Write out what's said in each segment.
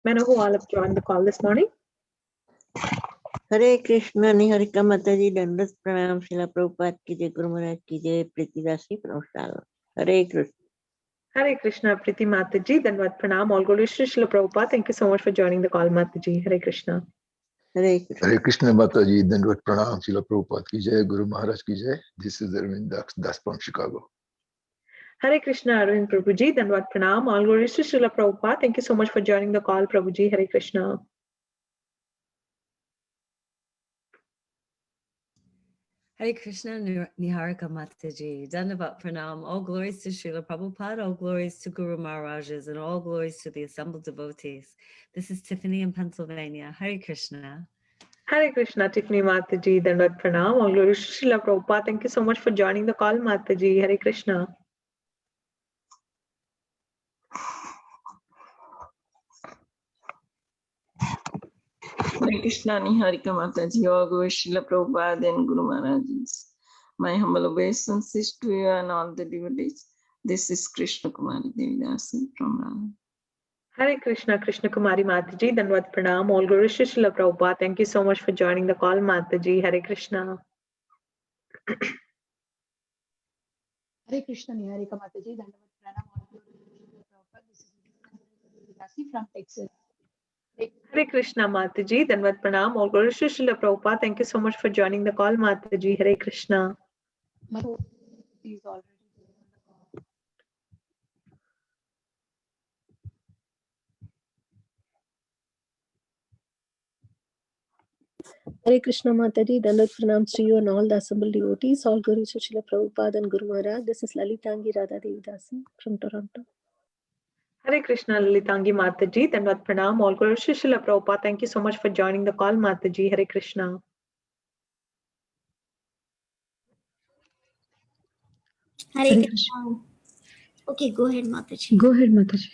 May I know who all have joined the call this morning? Hare Krishna, Niharika Mataji, Dandas Pranam, Srila Prabhupada ki jai, Guru Maharaj ki jai, Priti Rasi Pranam. Hare Krishna. Hare Krishna, Priti Mataji, Danvat Pranam, all glories to Srila Prabhupada. Thank you so much for joining the call, Mataji. Hare Krishna. Hare Krishna. Hare Krishna Mataji, Dandvat Pranam, Srila Prabhupada ki jai, Guru Maharaj ki jai. This is Arvind Das from Chicago. Hare Krishna, Arvind Prabhuji, Danvat Pranam, all glories to Srila Prabhupada. Thank you so much for joining the call, Prabhuji. Hare Krishna. Hare Krishna, Niharika Mataji, Dandavat Pranam, all glories to Srila Prabhupada, all glories to Guru Maharajas, and all glories to the assembled devotees. This is Tiffany in Pennsylvania. Hare Krishna. Hare Krishna, Tiffany Mataji, Dandat Pranam, all glories to Srila Prabhupada. Thank you so much for joining the call, Mataji. Hare Krishna. Hare Krishna, Niharika Mataji, all glories to Srila Prabhupada and Guru Maharajas. My humble obeisances to you and all the devotees. This is Krishna Kumari Devidasi from Brahman. Hare Krishna, Krishna Kumari Mataji, Danvat Pranam, all glories to Srila Prabhupada. Thank you so much for joining the call, Mataji. Hare Krishna. Hare Krishna, Niharika Mataji, Dandavat Pranam, all glories to Srila Prabhupada. This is Devidasi from Texas. Hare Krishna, Mataji, Danvat Pranam, all glories to Srila Prabhupada. Thank you so much for joining the call, Mataji. Hare Krishna. He's already Hare Krishna Mataji, Dandat Pranams to you and all the assembled devotees, all glories to Srila Prabhupada and Guru Maharaj. This is Lalitangi Radha Devidasi from Toronto. Hare Krishna, Lalitangi Mataji, Danvat Pranam, all glories to Srila Prabhupada. Thank you so much for joining the call, Mataji. Hare Krishna. Hare Krishna. Okay, go ahead, Mataji. Go ahead, Mataji.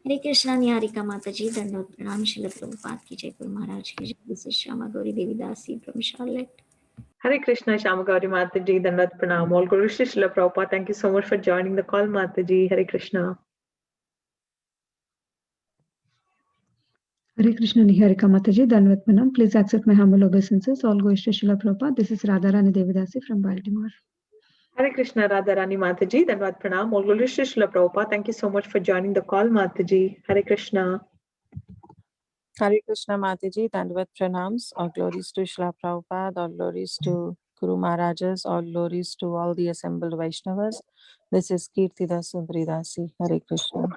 Hare Krishna, Niharika Mataji, Dandavat Pranam, Srila Prabhupada ki jai, Guru Maharaj ki jai. This is Shama Gauri Devidasi from Charlotte. Hare Krishna, Shamagauri Mataji, Dandat Pranam, all glories to Srila Prabhupada. Thank you so much for joining the call, Mataji. Hare Krishna. Hare Krishna, Niharika Mataji, Danvat Pranam. Please accept my humble obeisances. All goes to Srila Prabhupada. This is Radharani Devidasi from Baltimore. Hare Krishna, Radharani Mataji, Danvat Pranam, all glories to Srila Prabhupada. Thank you so much for joining the call, Mataji. Hare Krishna. Hare Krishna Mataji, Dandavat Pranams, all glories to Srila Prabhupada, all glories to Guru Maharajas, all glories to all the assembled Vaishnavas. This is Kirtida Sundari Dasi. Hare Krishna.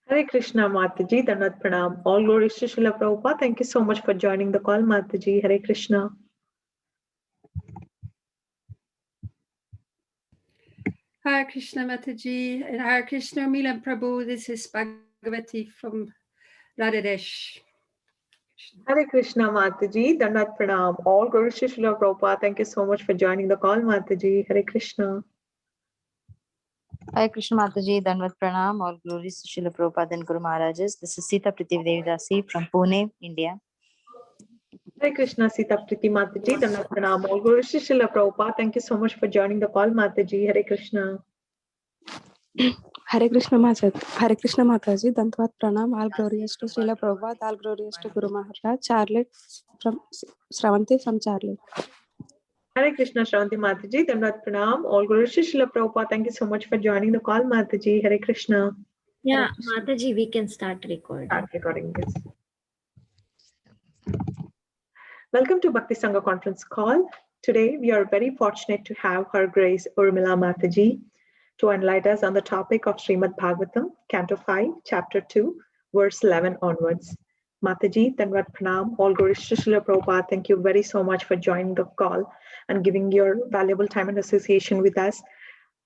Hare Krishna, Mataji, Dandat Pranam, all glories to Srila Prabhupada. Thank you so much for joining the call, Mataji. Hare Krishna. Hare Krishna Mataji and Hare Krishna Urmila Prabhu. This is Bhagavati from Radhadesh. Hare Krishna, Mataji, Dandat Pranam, all glories to Srila Prabhupada. Thank you so much for joining the call, Mataji. Hare Krishna. Hare Krishna Mataji, Danvat Pranam, all glories to Srila Prabhupada and Guru Maharajas. This is Sita Priti Devidasi from Pune, India. Hare Krishna, Sita Priti Mataji, Dandat Pranam, all glories to Srila Prabhupada. Thank you so much for joining the call, Mataji. Hare Krishna. Hare Krishna Mataji, Dandavat Pranam, all glories to Srila Prabhupada, all glories to Guru Maharaj. Charlotte from Shravanti from Charlotte. Hare Krishna, Shravanti Mataji, Dandat Pranam, all glories to Srila Prabhupada. Thank you so much for joining the call, Mataji. Hare Krishna. Yeah, Mataji, we can start recording. Start recording this. Welcome to Bhakti Sangha Conference Call. Today, we are very fortunate to have Her Grace Urmila Mataji to enlighten us on the topic of Srimad Bhagavatam, Canto 5, Chapter 2, verse 11 onwards. Mataji, Danvat Pranam, all glories to Srila Prabhupada. Thank you very so much for joining the call and giving your valuable time and association with us.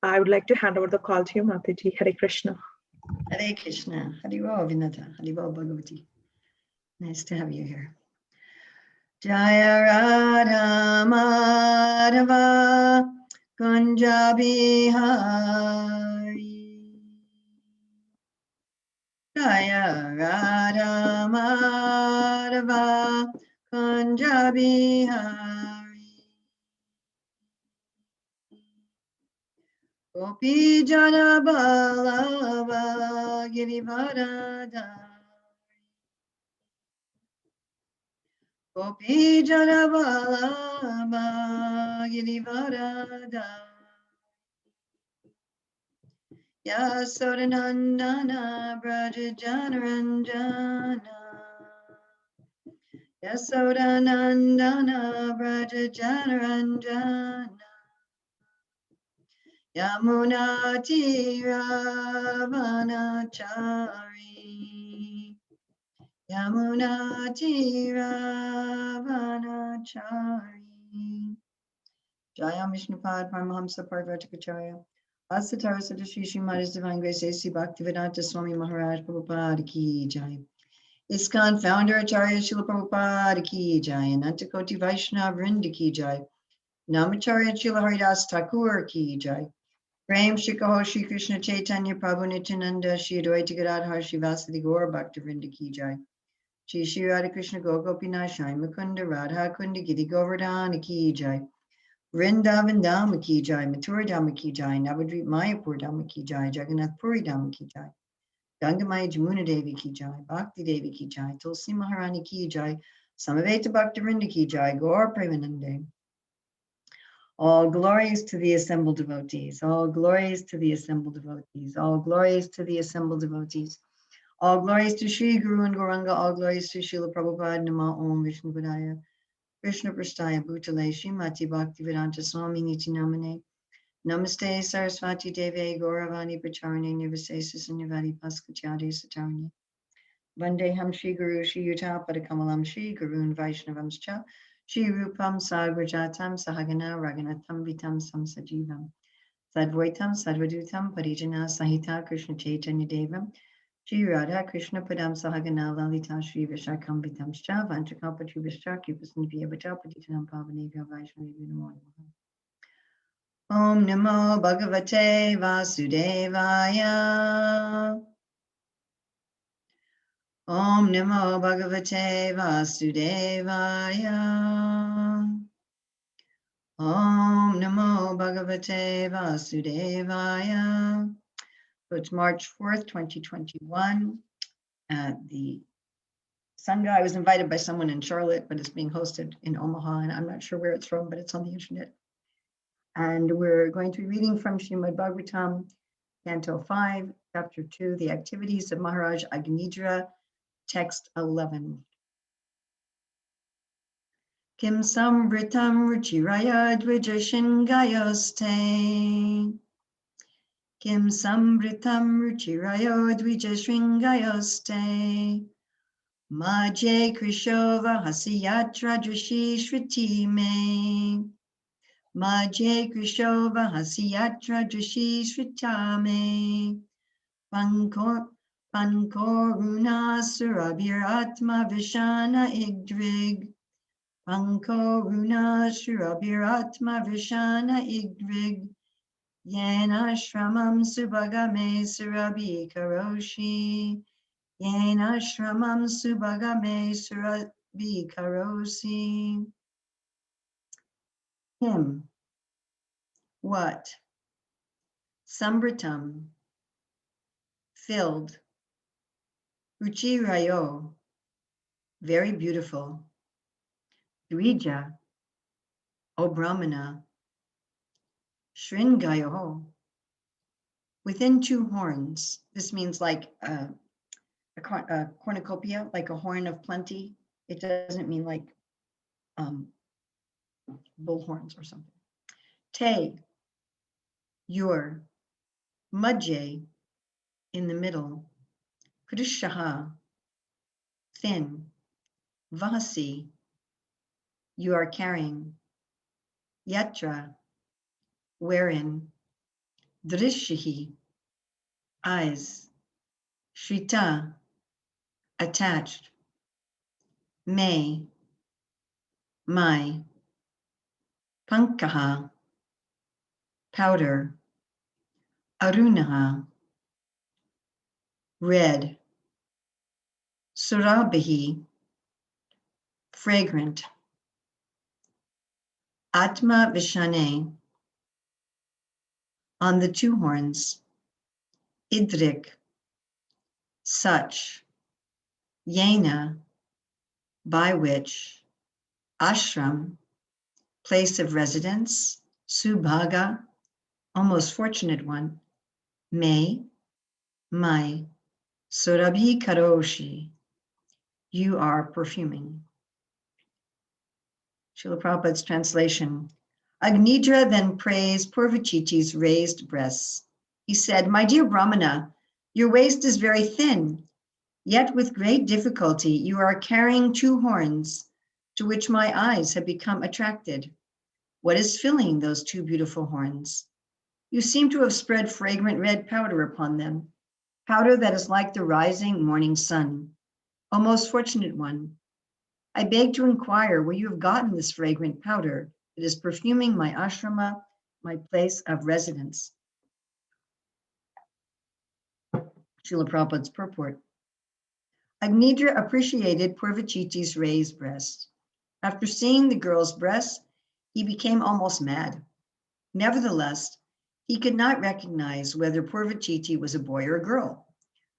I would like to hand over the call to you, Mataji. Hare Krishna. Hare Krishna. Haribo Vinata. Haribo Bhagavati. Nice to have you here. Jaya Radha Madhava Kunja Bihari. Jaya Radha Madhava Kunja Bihari. Gopi Jana Balava Girivardhari. Gopi Jaravalabha Girivarada Yasodanandana Braja Janaranjana Yasodanandana Braja Janaranjana Yamunati Ravanachari Yamunati Ravanachari Jaya Mishnupad Paramahamsa Parvartakacharya Asatara Sadashi Srimad Divine Grace A.C. Bhaktivedanta Swami Maharaj Prabhupada Ki Jai ISKCON Founder Acharya Srila Prabhupada Ki Jai Anantakoti Vaishnava Vrinda Ki Jai Namacharya Srila Haridas Thakur Ki Jai Prem Shri Kaho Shri Krishna Chaitanya Prabhu Nityananda Shri Advaita Gadadhar Shivasadi Gaur Bhakta Vrinda Ki Jai Shri Shri Radha Krishna Gopinath Shai Mukunda Radha Kunda Giri Govardhana Ki Jai Vrindavan Dhama Ki Jai Mathura Dhama Ki Jai Navadvip Mayapur Dhama Ki Jai Jagannath Puri Dhama Ki Jai Gangamaya Jamuna Devi Ki Jai Bhakti Devi Ki Jai Tulsi Maharani Ki Jai Samaveta Bhakta Vrinda Ki Jai Gaur Premanande. All glories to the assembled devotees. All glories to the assembled devotees. All glories to the assembled devotees. All glories to Sri Guru and Gauranga. All glories to Srila Prabhupada. Nama Om Vishnu Padaya. Krishna Prasthaya Bhutale Srimati Bhaktivedanta Swami Niti Namane. Namaste Saraswati Deve Gauravani Pacharane Nirvisesa Sunyavadi Paskachade Satarani. Vandeham Shri Guru Shri Yuta Padakamalam Shri Gurun Vaishnavamscha Shri Rupam Sagrajatam Sahagana Raganatam Vitam Samsajivam Sadvaitam Sadvadutam Parijana Sahita Krishna Chaitanya Devam Shri Radha Krishna Padam Sahagana Lalita Shri Vishakam Vitamscha Vanchakapachubhishcha Kipasnipya Bhattapatitanam Pavanebhyo Vaishnavebhyo Namo Namaha. Om Namo Bhagavate Vasudevaya. Om Namo Bhagavate Vasudevaya. Om Namo Bhagavate Vasudevaya. So it's March 4th, 2021 at the Sangha. I was invited by someone in Charlotte, but it's being hosted in Omaha, and I'm not sure where it's from, but it's on the internet. And we're going to be reading from Srimad Bhagavatam, Canto 5, Chapter 2, The Activities of Maharaj Agnidra, Text 11. Kim samvritam ruchiraya dvijashringayoste. Kim samvritam ruchirayo dvijashringayoste. Maje krishova hasiyatra drishi shriti me. Maje krishova hasiyatra drishi shritame. Pankoruna surabhiratma vishana igdrig. Pankoruna surabhiratma vishana igdrig. Yena shramam subhagame surabhi karoshi. Yena shramam subhagame surabhi karosi. Him. What? Sambritam. Filled. Ruchirayo. Very beautiful. Drija. O Brahmana. Shringayo. Within two horns. This means like a cornucopia, like a horn of plenty. It doesn't mean like bull horns or something. Te, your. Madje, in the middle. Krishaha, thin. Vasi, you are carrying. Yatra, wherein. Drishihi, eyes. Shrita, attached. Me, my. Pankaha, powder. Arunaha, red. Surabhi, fragrant. Atma Vishane, on the two horns. Idrik, such. Yena, by which. ashram, place of residence, subhaga, almost fortunate one, may, my, surabhi karoshi, you are perfuming. Srila Prabhupada's translation. Agnidra then praised Purvachiti's raised breasts. He said, my dear Brahmana, your waist is very thin, yet with great difficulty you are carrying two horns to which my eyes have become attracted. What is filling those two beautiful horns? You seem to have spread fragrant red powder upon them, powder that is like the rising morning sun. O most fortunate one, I beg to inquire where you have gotten this fragrant powder that is perfuming my ashrama, my place of residence. Srila Prabhupada's purport. Agnidra appreciated Purvachiti's raised breast. After seeing the girl's breasts, he became almost mad. Nevertheless, he could not recognize whether Purvachiti was a boy or a girl,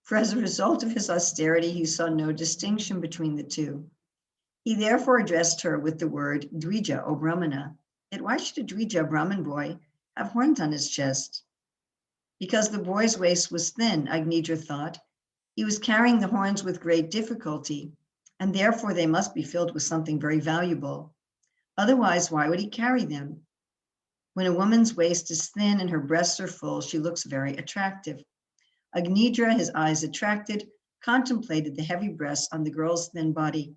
for as a result of his austerity, he saw no distinction between the two. He therefore addressed her with the word Drija, O Brahmana. Yet why should a Drija, a Brahmin boy, have horns on his chest? Because the boy's waist was thin, Agnidra thought. He was carrying the horns with great difficulty, and therefore they must be filled with something very valuable. Otherwise, why would he carry them? When a woman's waist is thin and her breasts are full, she looks very attractive. Agnidra, his eyes attracted, contemplated the heavy breasts on the girl's thin body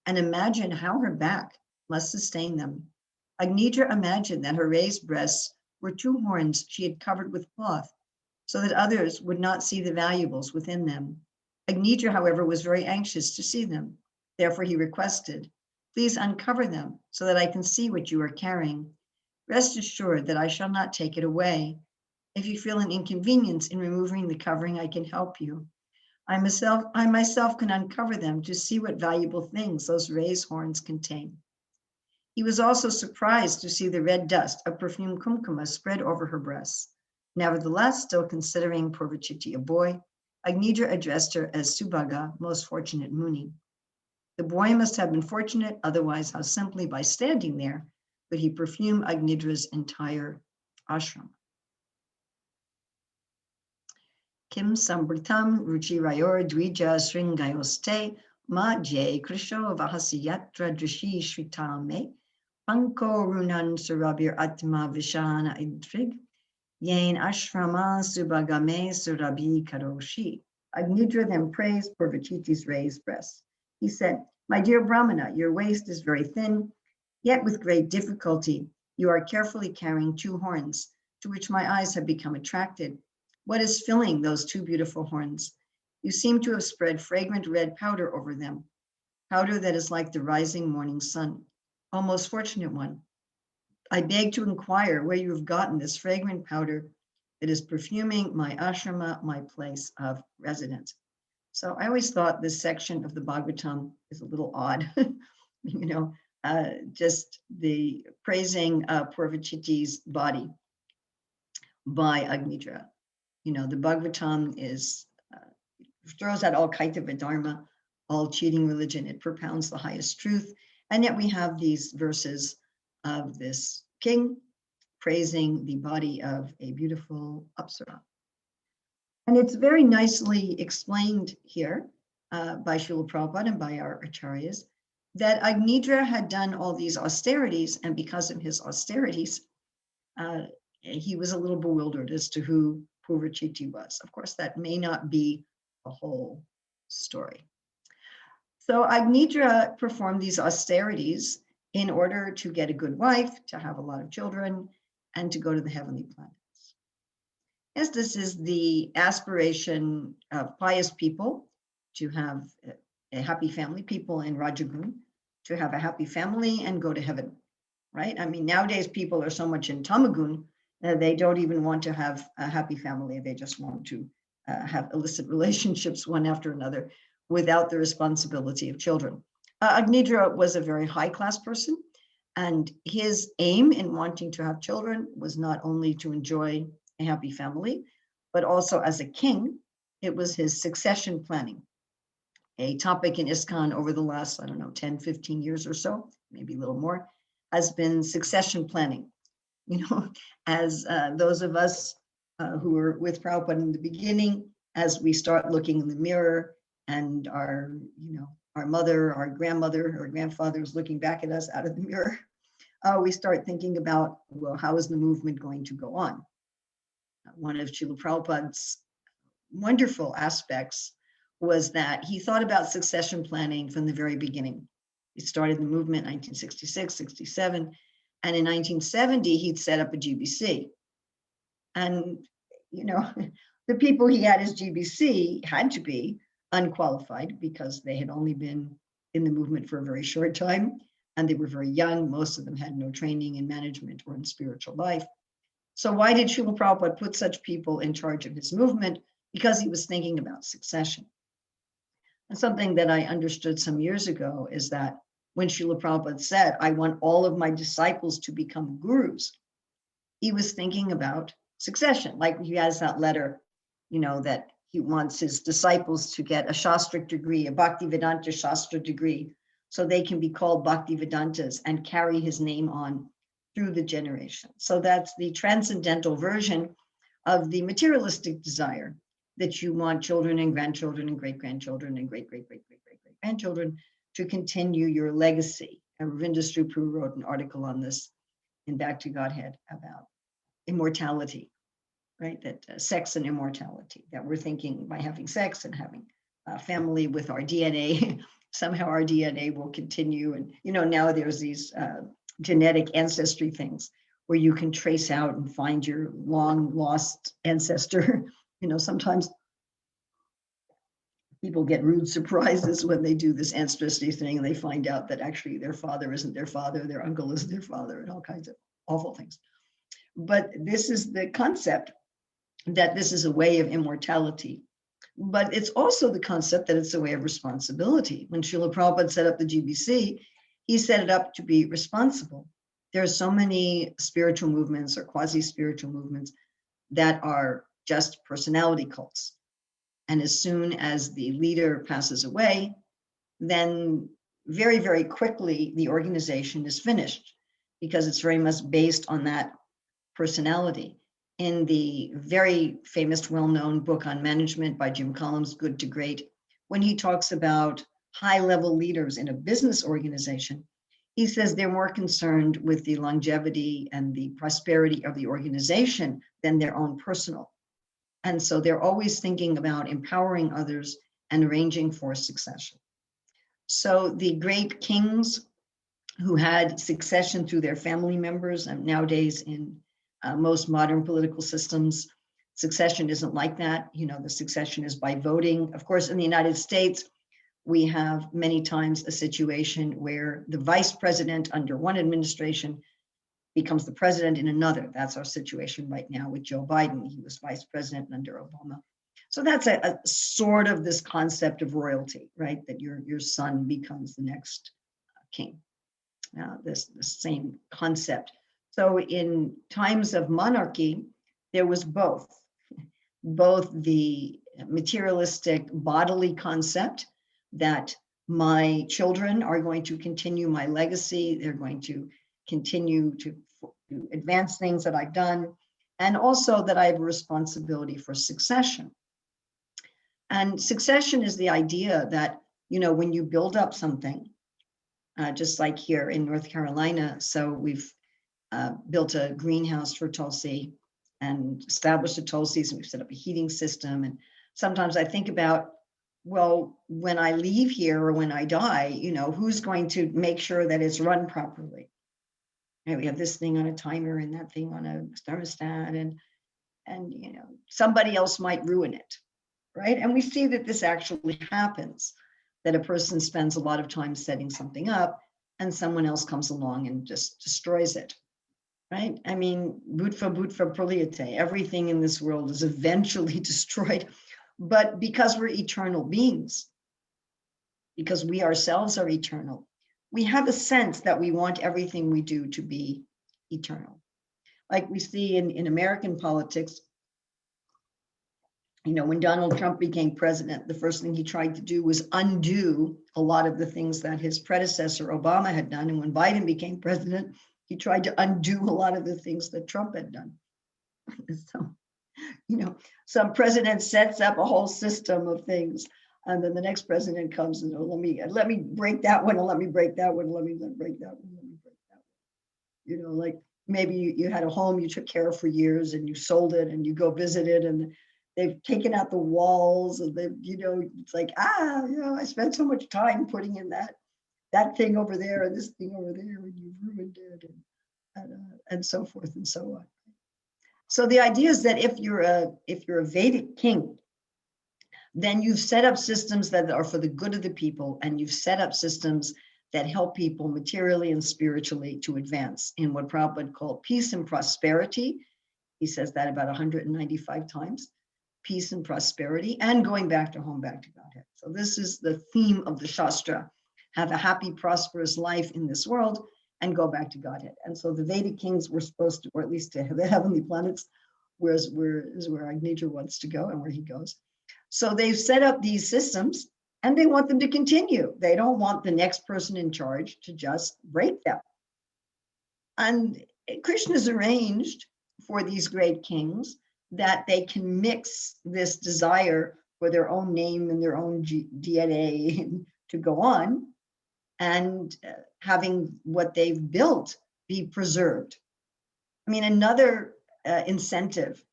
and imagined how her back must sustain them. Agnidra imagined that her raised breasts were two horns she had covered with cloth so that others would not see the valuables within them. Agnidra, however, was very anxious to see them. Therefore, he requested, please uncover them so that I can see what you are carrying. Rest assured that I shall not take it away. If you feel an inconvenience in removing the covering, I can help you. I myself can uncover them to see what valuable things those raised horns contain. He was also surprised to see the red dust of perfumed kumkuma spread over her breasts. Nevertheless, still considering Purvachiti a boy, Agnidra addressed her as Subhaga, most fortunate Muni. The boy must have been fortunate, otherwise how simply by standing there could he perfume Agnidra's entire ashram. Kim sambritam ruchi rayor dvija sringayoste ma jay krisho vahasiyatra drishi shritame panko runan surabir atma vishana idrig yain ashrama subagame surabi karoshi. Agnidra then praised Purvachiti's raised breasts. He said, my dear Brahmana, your waist is very thin, yet with great difficulty you are carefully carrying two horns to which my eyes have become attracted. What is filling those two beautiful horns? You seem to have spread fragrant red powder over them, powder that is like the rising morning sun. O most fortunate one, I beg to inquire where you have gotten this fragrant powder that is perfuming my ashrama, my place of residence. So I always thought this section of the Bhagavatam is a little odd, just the praising Purvachiti's body by Agnidra. The Bhagavatam throws out all kaitava dharma, all cheating religion. It propounds the highest truth. And yet we have these verses of this king praising the body of a beautiful apsara. And it's very nicely explained here by Srila Prabhupada and by our acharyas that Agnidra had done all these austerities, and because of his austerities, he was a little bewildered as to who Purvachiti was. Of course, that may not be the whole story. So Agnidra performed these austerities in order to get a good wife, to have a lot of children, and to go to the heavenly planets. Yes, this is the aspiration of pious people to have a happy family, people in Rajagun, to have a happy family and go to heaven, right? I mean, nowadays people are so much in Tamagun, they don't even want to have a happy family. They just want to have illicit relationships one after another without the responsibility of children. Agnidra was a very high-class person, and his aim in wanting to have children was not only to enjoy a happy family, but also as a king, it was his succession planning. a topic in ISKCON over the last, I don't know, 10, 15 years or so, maybe a little more, has been succession planning. You know, as those of us who were with Prabhupada in the beginning, as we start looking in the mirror and our, you know, our mother, our grandmother, or grandfather is looking back at us out of the mirror, we start thinking about, well, how is the movement going to go on? One of Srila Prabhupada's wonderful aspects was that he thought about succession planning from the very beginning. He started the movement in 1966, 67, and in 1970, he'd set up a GBC. And, you know, the people he had as GBC had to be unqualified because they had only been in the movement for a very short time, and they were very young. Most of them had no training in management or in spiritual life. So why did Srila Prabhupada put such people in charge of his movement? Because he was thinking about succession. And something that I understood some years ago is that when Srila Prabhupada said, I want all of my disciples to become gurus, he was thinking about succession. Like he has that letter, you know, that he wants his disciples to get a Shastric degree, a Bhaktivedanta Shastra degree, so they can be called Bhaktivedantas and carry his name on through the generation. So that's the transcendental version of the materialistic desire that you want children and grandchildren and great-grandchildren and great-great-great-great-great-great-grandchildren to continue your legacy. And Ravinda Strupru wrote an article on this in Back to Godhead about immortality, right? That sex and immortality, that we're thinking by having sex and having a family with our DNA, somehow our DNA will continue. And, you know, now there's these genetic ancestry things where you can trace out and find your long lost ancestor. You know, sometimes people get rude surprises when they do this ancestry thing and they find out that actually their father isn't their father, their uncle isn't their father, and all kinds of awful things. But this is the concept that this is a way of immortality. But it's also the concept that it's a way of responsibility. When Srila Prabhupada set up the GBC, he set it up to be responsible. There are so many spiritual movements or quasi-spiritual movements that are just personality cults. And as soon as the leader passes away, then very, very quickly, the organization is finished because it's very much based on that personality. In the very famous, well-known book on management by Jim Collins, Good to Great, when he talks about high-level leaders in a business organization, he says they're more concerned with the longevity and the prosperity of the organization than their own personal. And so they're always thinking about empowering others and arranging for succession. So the great kings who had succession through their family members, and nowadays in most modern political systems, succession isn't like that. You know, the succession is by voting. Of course, in the United States, we have many times a situation where the vice president under one administration becomes the president in another. That's our situation right now with Joe Biden. He was vice president under Obama. So that's a sort of this concept of royalty, right? That your son becomes the next king. This same concept. So in times of monarchy, there was both the materialistic bodily concept that my children are going to continue my legacy, they're going to continue to advance things that I've done, and also that I have a responsibility for succession. And succession is the idea that, you know, when you build up something, just like here in North Carolina, so we've built a greenhouse for Tulsi and established the Tulsis, and we've set up a heating system. And sometimes I think about, well, when I leave here or when I die, you know, who's going to make sure that it's run properly? You know, we have this thing on a timer and that thing on a thermostat, and you know, somebody else might ruin it, right? And we see that this actually happens, that a person spends a lot of time setting something up and someone else comes along and just destroys it, right? I mean, bhutva praliyate, everything in this world is eventually destroyed. But because we're eternal beings, because we ourselves are eternal, we have a sense that we want everything we do to be eternal. Like we see in American politics, You know, when Donald Trump became president, the first thing he tried to do was undo a lot of the things that his predecessor Obama had done. And when Biden became president, he tried to undo a lot of the things that Trump had done. So, you know, some president sets up a whole system of things, and then the next president comes and, oh, let me break that one, and let me break that one, let me break that one, let me break that one. You know, like maybe you had a home you took care of for years and you sold it and you go visit it and they've taken out the walls and they, you know, it's like, you know, I spent so much time putting in that thing over there and this thing over there and you've ruined it and so forth and so on. So the idea is that if you're a Vedic king, then you've set up systems that are for the good of the people, and you've set up systems that help people materially and spiritually to advance in what Prabhupada called peace and prosperity. He says that about 195 times, peace and prosperity, and going back to home, back to Godhead. So this is the theme of the Shastra: have a happy, prosperous life in this world and go back to Godhead. And so the Vedic kings were supposed to, or at least to the heavenly planets, is where Agnija wants to go and where he goes. So they've set up these systems and they want them to continue. They don't want the next person in charge to just break them. And Krishna's arranged for these great kings that they can mix this desire for their own name and their own DNA to go on, and having what they've built be preserved. I mean, another incentive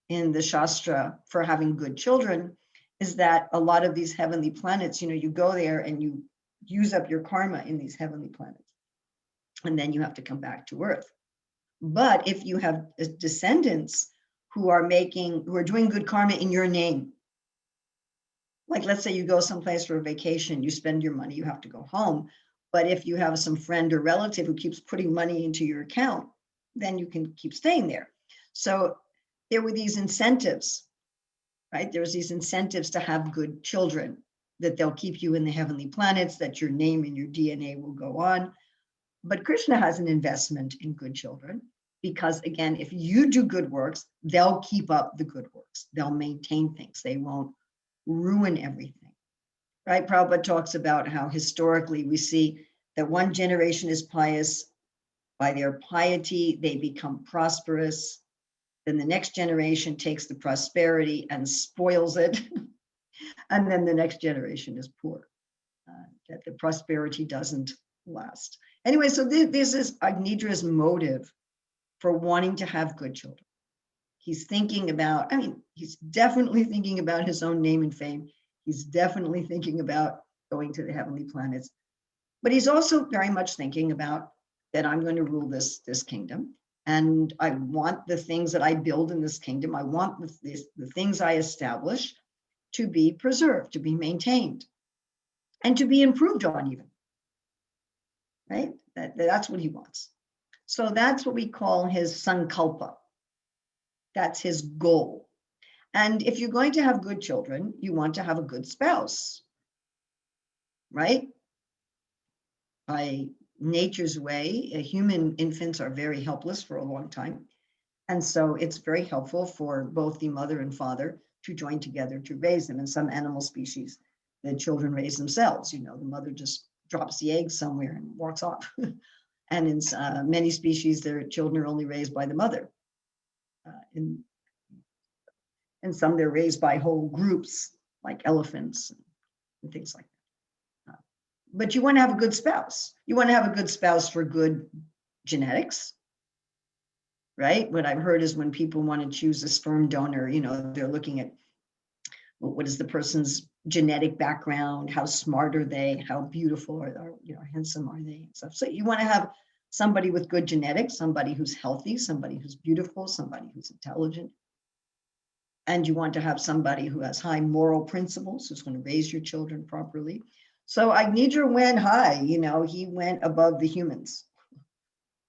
in the Shastra for having good children is that a lot of these heavenly planets, you know, you go there and you use up your karma in these heavenly planets, and then you have to come back to Earth. But if you have descendants who are doing good karma in your name, like let's say you go someplace for a vacation, you spend your money, you have to go home. But if you have some friend or relative who keeps putting money into your account, then you can keep staying there. So there were these incentives, right? There's these incentives to have good children, that they'll keep you in the heavenly planets, that your name and your DNA will go on. But Krishna has an investment in good children, because again, if you do good works, they'll keep up the good works. They'll maintain things. They won't ruin everything, right? Prabhupada talks about how historically we see that one generation is pious. By their piety, they become prosperous. Then the next generation takes the prosperity and spoils it. And then the next generation is poor, that the prosperity doesn't last. Anyway, so this is Agnidra's motive for wanting to have good children. He's thinking about, he's definitely thinking about his own name and fame. He's definitely thinking about going to the heavenly planets. But he's also very much thinking about that I'm going to rule this kingdom. And I want the things that I build in this kingdom, I want the things I establish to be preserved, to be maintained, and to be improved on even, right? That's what he wants. So that's what we call his sankalpa. That's his goal. And if you're going to have good children, you want to have a good spouse, right? By nature's way, human infants are very helpless for a long time. And so it's very helpful for both the mother and father to join together to raise them. In some animal species, the children raise themselves. You know, the mother just drops the eggs somewhere and walks off. And in many species, their children are only raised by the mother. In some, they're raised by whole groups, like elephants and things like that. But you want to have a good spouse. You want to have a good spouse for good genetics, right? What I've heard is when people want to choose a sperm donor, you know, they're looking at what is the person's genetic background, how smart are they, how beautiful or you know, handsome are they, and stuff. So you want to have somebody with good genetics, somebody who's healthy, somebody who's beautiful, somebody who's intelligent. And you want to have somebody who has high moral principles, who's going to raise your children properly. So Agnidra went high, you know, he went above the humans.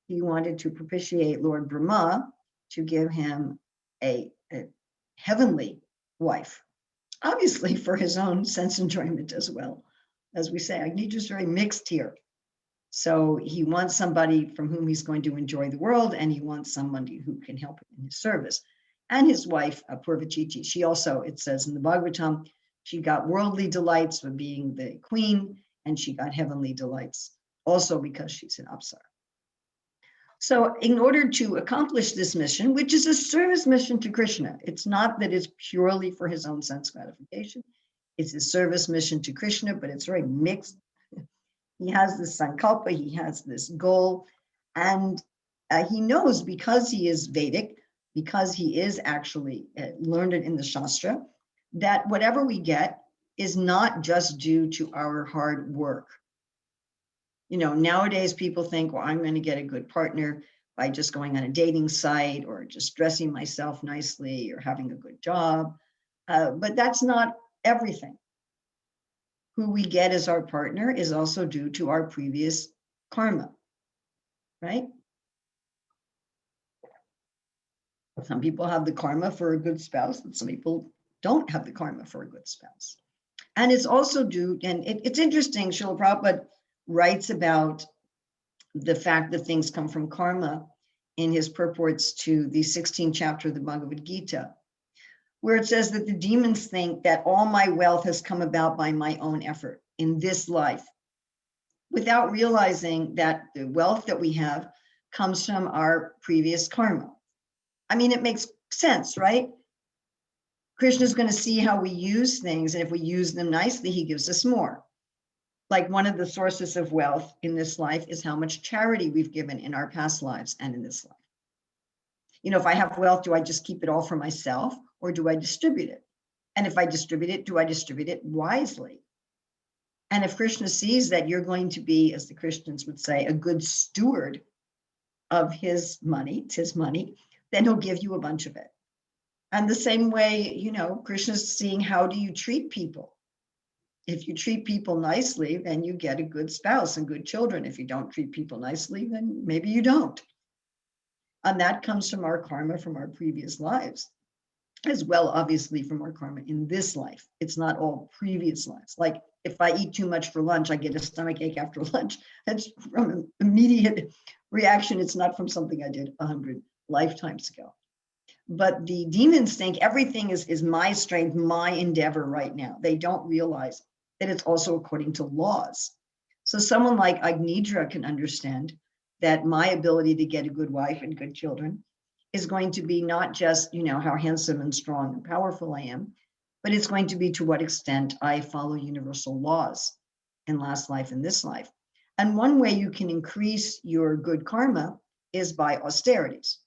He wanted to propitiate Lord Brahma to give him a heavenly wife, obviously for his own sense enjoyment as well. As we say, Agnidra's very mixed here. So he wants somebody from whom he's going to enjoy the world, and he wants somebody who can help him in his service. and his wife, Purvachiti. She also, it says in the Bhagavatam, she got worldly delights for being the queen, and she got heavenly delights also because she's an Apsara. So in order to accomplish this mission, which is a service mission to Krishna, it's not that it's purely for his own sense gratification. It's a service mission to Krishna, but it's very mixed. He has this sankalpa, he has this goal, and he knows, because he is Vedic, because he is actually learned in the Shastra, that whatever we get is not just due to our hard work. You know, nowadays people think, well, I'm going to get a good partner by just going on a dating site or just dressing myself nicely or having a good job. But that's not everything. Who we get as our partner is also due to our previous karma, right? Some people have the karma for a good spouse, and some people don't have the karma for a good spouse. And it's also due, and it's interesting, Srila Prabhupada writes about the fact that things come from karma in his purports to the 16th chapter of the Bhagavad Gita, where it says that the demons think that all my wealth has come about by my own effort in this life, without realizing that the wealth that we have comes from our previous karma. I mean, it makes sense, right? Krishna's going to see how we use things, and if we use them nicely, he gives us more. Like, one of the sources of wealth in this life is how much charity we've given in our past lives and in this life. You know, if I have wealth, do I just keep it all for myself, or do I distribute it? And if I distribute it, do I distribute it wisely? And if Krishna sees that you're going to be, as the Christians would say, a good steward of his money, it's his money, then he'll give you a bunch of it. And the same way, you know, Krishna's seeing, how do you treat people? If you treat people nicely, then you get a good spouse and good children. If you don't treat people nicely, then maybe you don't. And that comes from our karma from our previous lives, as well, obviously, from our karma in this life. It's not all previous lives. Like, if I eat too much for lunch, I get a stomach ache after lunch. That's from an immediate reaction. It's not from something I did 100 lifetimes ago. But the demons think everything is my strength, my endeavor right now. They don't realize that it's also according to laws. So someone like Agnidra can understand that my ability to get a good wife and good children is going to be not just, you know, how handsome and strong and powerful I am, but it's going to be to what extent I follow universal laws in last life and this life. And one way you can increase your good karma is by austerities.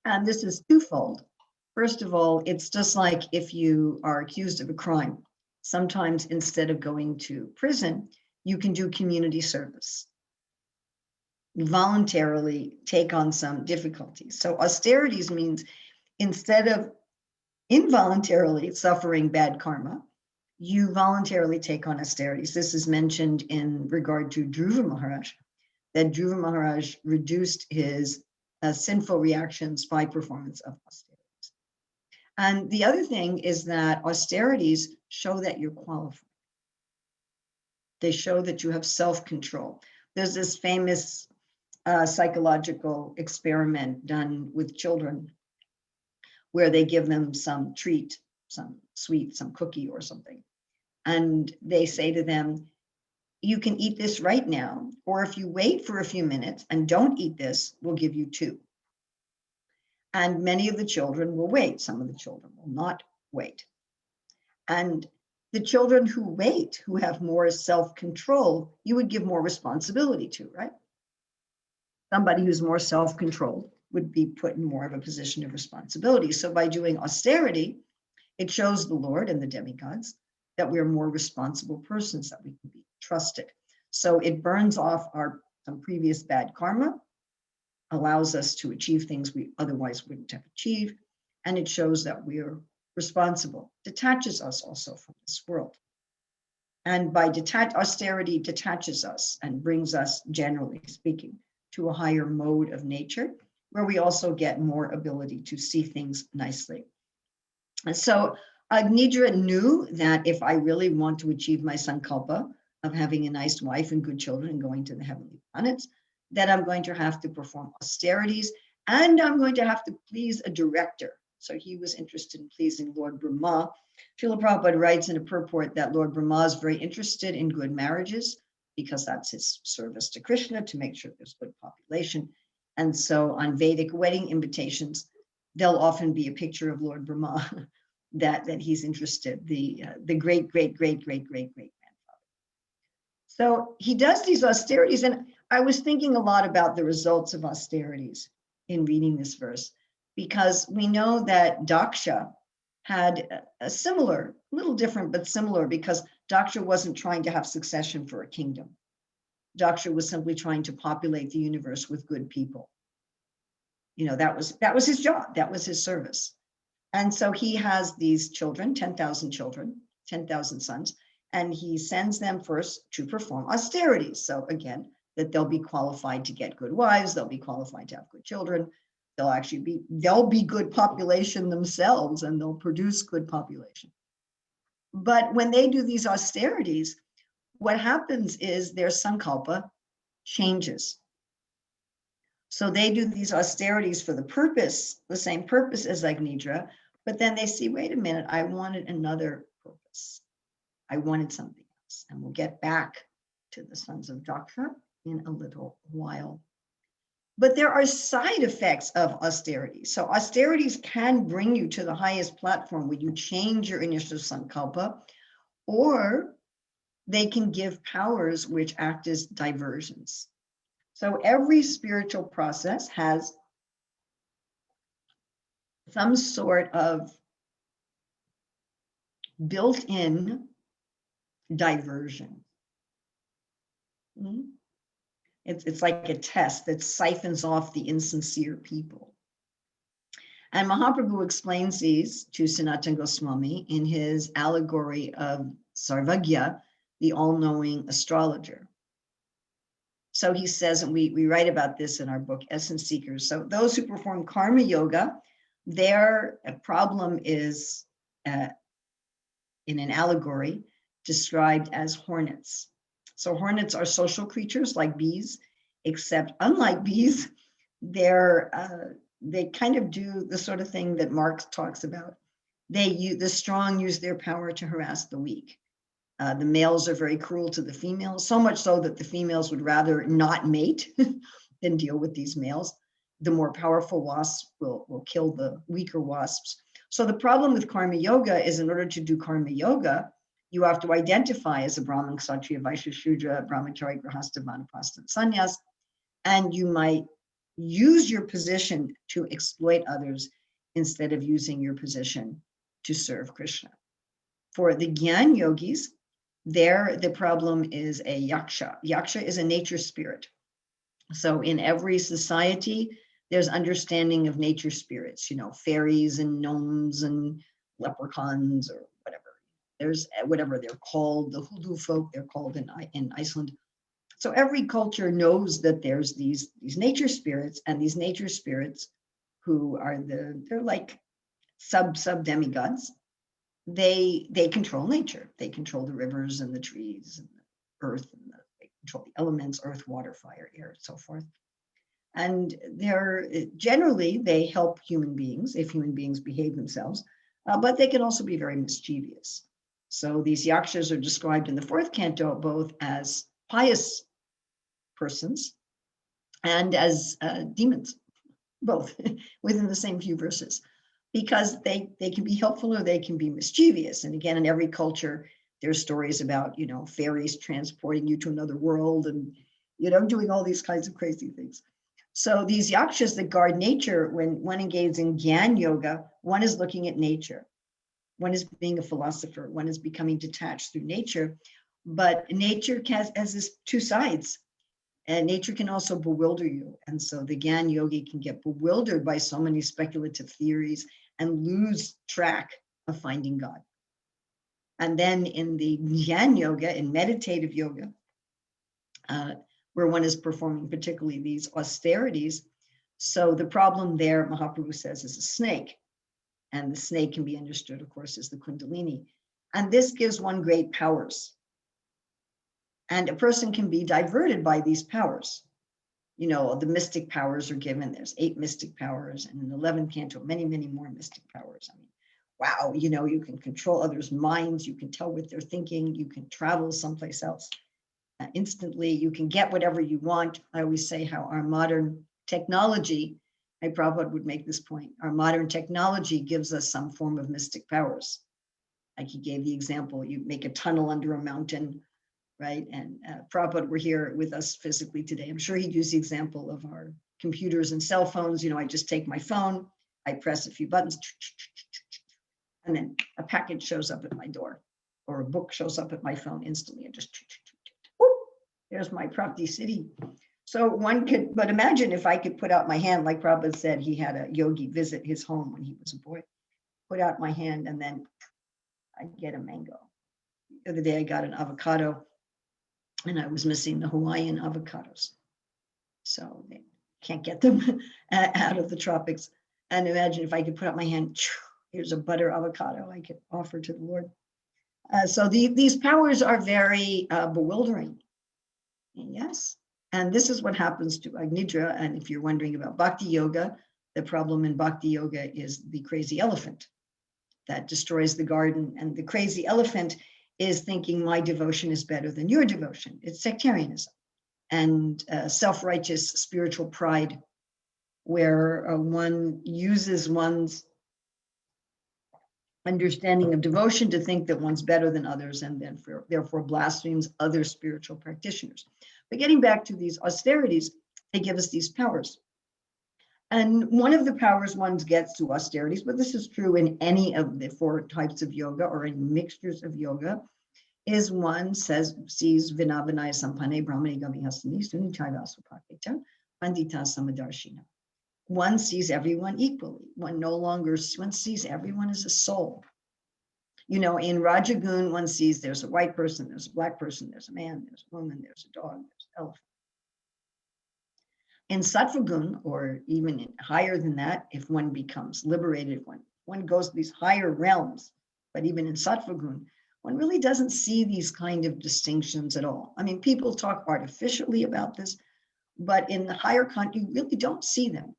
And this is twofold. First of all, it's just like if you are accused of a crime. Sometimes instead of going to prison, you can do community service. Voluntarily take on some difficulties. So austerities means instead of involuntarily suffering bad karma, you voluntarily take on austerities. This is mentioned in regard to Dhruva Maharaj, that Dhruva Maharaj reduced his sinful reactions by performance of austerities. And the other thing is that austerities show that you're qualified. They show that you have self-control. There's this famous psychological experiment done with children where they give them some treat, some sweet, some cookie or something. And they say to them, you can eat this right now, or if you wait for a few minutes and don't eat this, we'll give you 2. And many of the children will wait. Some of the children will not wait. And the children who wait, who have more self-control, you would give more responsibility to, right? Somebody who's more self-controlled would be put in more of a position of responsibility. So by doing austerity, it shows the Lord and the demigods that we're more responsible persons, that we can be trusted. So it burns off some previous bad karma, allows us to achieve things we otherwise wouldn't have achieved, and it shows that we're responsible, detaches us also from this world. And by austerity detaches us and brings us, generally speaking, to a higher mode of nature, where we also get more ability to see things nicely. And so Agnidra knew that if I really want to achieve my sankalpa of having a nice wife and good children and going to the heavenly planets, that I'm going to have to perform austerities And I'm going to have to please a director. So he was interested in pleasing Lord Brahma. Srila Prabhupada writes in a purport that Lord Brahma is very interested in good marriages because that's his service to Krishna, to make sure there's good population. And so on Vedic wedding invitations, there'll often be a picture of Lord Brahma that he's interested, the great, great, great, great, great, great grandfather. So he does these austerities. And I was thinking a lot about the results of austerities in reading this verse, because we know that Daksha had a similar, little different, but similar, because Daksha wasn't trying to have succession for a kingdom. Daksha was simply trying to populate the universe with good people. You know, that was his job. That was his service. And so he has these children, 10,000 children, 10,000 sons, and he sends them first to perform austerities. So again, that they'll be qualified to get good wives, they'll be qualified to have good children, they'll be good population themselves, and they'll produce good population. But when they do these austerities, what happens is their sankalpa changes. So they do these austerities for the purpose, the same purpose as Agnidra, but then they see, wait a minute, I wanted another purpose. I wanted something else. And we'll get back to the sons of Daksha in a little while. But there are side effects of austerity. So austerities can bring you to the highest platform where you change your initial sankalpa, or they can give powers which act as diversions. So every spiritual process has some sort of built-in diversion. It's like a test that siphons off the insincere people. And Mahaprabhu explains these to Sanatana Goswami in his allegory of Sarvagya, the all-knowing astrologer. So he says, and we write about this in our book, Essence Seekers. So those who perform karma yoga, their problem is, in an allegory, described as hornets. So hornets are social creatures like bees, except unlike bees, they kind of do the sort of thing that Marx talks about. The strong use their power to harass the weak. The males are very cruel to the females, so much so that the females would rather not mate than deal with these males. The more powerful wasps will kill the weaker wasps. So the problem with karma yoga is, in order to do karma yoga, you have to identify as a Brahman, Kshatriya, Vaishya, Shudra, Brahmachari, Grahastha, Vanaprastha, and Sannyas, and you might use your position to exploit others instead of using your position to serve Krishna. For the Gyan yogis, the problem is a yaksha. Yaksha is a nature spirit. So in every society, there's understanding of nature spirits, fairies and gnomes and leprechauns or whatever. There's whatever they're called, the hoodoo folk, they're called in Iceland. So every culture knows that there's these nature spirits, and these nature spirits who are they're like sub demigods. They control nature. They control the rivers and the trees and the earth, and they control the elements, earth, water, fire, air, and so forth. And generally they help human beings if human beings behave themselves, but they can also be very mischievous. So these yakshas are described in the fourth canto both as pious persons and as demons, both within the same few verses, because they can be helpful or they can be mischievous. And again, in every culture, there's stories about, fairies transporting you to another world and, doing all these kinds of crazy things. So these yakshas that guard nature, when one engages in Gyan yoga, one is looking at nature. One is being a philosopher. One is becoming detached through nature. But nature has this two sides. And nature can also bewilder you. And so the Gyan yogi can get bewildered by so many speculative theories and lose track of finding God. And then in the Gyan yoga, in meditative yoga, where one is performing particularly these austerities, so the problem there, Mahaprabhu says, is a snake. And the snake can be understood, of course, as the Kundalini. And this gives one great powers. And a person can be diverted by these powers. you know, the mystic powers are given. There's 8 mystic powers, and in the 11th canto, many, many more mystic powers. I mean, wow, you know, you can control others' minds. You can tell what they're thinking. You can travel someplace else instantly. You can get whatever you want. I always say how our modern technology, Prabhupada would make this point, our modern technology gives us some form of mystic powers. Like he gave the example, you make a tunnel under a mountain, right? And Prabhupada were here with us physically today. I'm sure he'd use the example of our computers and cell phones. You know, I just take my phone, I press a few buttons, and then a package shows up at my door, or a book shows up at my phone instantly, and just, whoop, there's my Prapti City. So one could, but imagine if I could put out my hand, like Prabhupada said, he had a yogi visit his home when he was a boy, put out my hand, and then I get a mango. The other day I got an avocado, and I was missing the Hawaiian avocados. So they can't get them out of the tropics. And imagine if I could put out my hand, here's a butter avocado I could offer to the Lord. So these powers are very bewildering. Yes. And this is what happens to Agnidra. And if you're wondering about Bhakti Yoga, the problem in Bhakti Yoga is the crazy elephant that destroys the garden. And the crazy elephant is thinking my devotion is better than your devotion. It's sectarianism and self-righteous spiritual pride, where one uses one's understanding of devotion to think that one's better than others, and then therefore blasphemes other spiritual practitioners. But getting back to these austerities, they give us these powers. And one of the powers one gets through austerities, but this is true in any of the 4 types of yoga or in mixtures of yoga, is one sees Vinavanaya Sampane Brahmani Gavihasani Sunitaya Supaketa Pandita Samadarshina. One sees everyone equally. One sees everyone as a soul. You know, in Rajagun, one sees there's a white person, there's a black person, there's a man, there's a woman, there's a dog, there's an elephant. In Sattvagun, or even higher than that, if one becomes liberated, one goes to these higher realms, but even in Sattvagun, one really doesn't see these kind of distinctions at all. I mean, people talk artificially about this, but in the higher content, you really don't see them.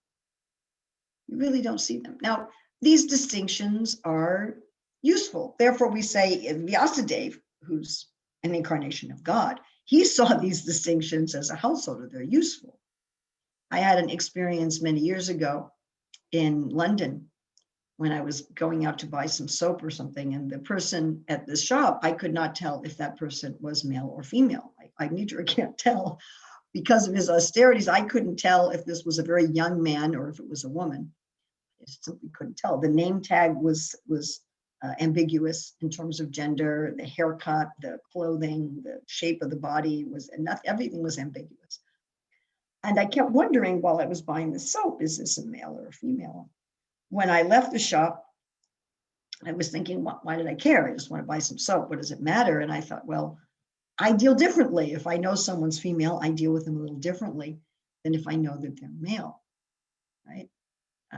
You really don't see them. Now, these distinctions are useful. Therefore, we say Vyasadeva, who's an incarnation of God, he saw these distinctions as a householder. They're useful. I had an experience many years ago in London when I was going out to buy some soap or something, and the person at the shop, I could not tell if that person was male or female. I can't tell. Because of his austerities, I couldn't tell if this was a very young man or if it was a woman. I simply couldn't tell. The name tag was ambiguous in terms of gender, the haircut, the clothing, the shape of the body everything was ambiguous. And I kept wondering while I was buying the soap, is this a male or a female? When I left the shop, I was thinking, why did I care? I just want to buy some soap. What does it matter? And I thought, well, I deal differently. If I know someone's female, I deal with them a little differently than if I know that they're male, right?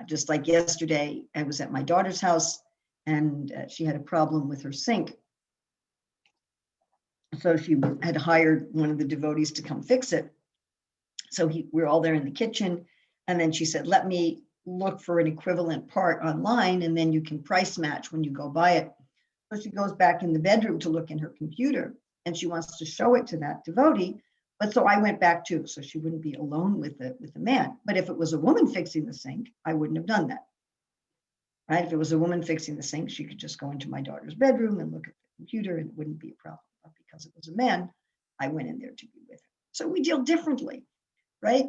Just like yesterday, I was at my daughter's house and she had a problem with her sink. So she had hired one of the devotees to come fix it. So we're all there in the kitchen. And then she said, let me look for an equivalent part online and then you can price match when you go buy it. So she goes back in the bedroom to look in her computer and she wants to show it to that devotee. But so I went back too, so she wouldn't be alone with the man. But if it was a woman fixing the sink, I wouldn't have done that. Right? If it was a woman fixing the sink, she could just go into my daughter's bedroom and look at the computer and it wouldn't be a problem. But because it was a man, I went in there to be with her. So we deal differently, right?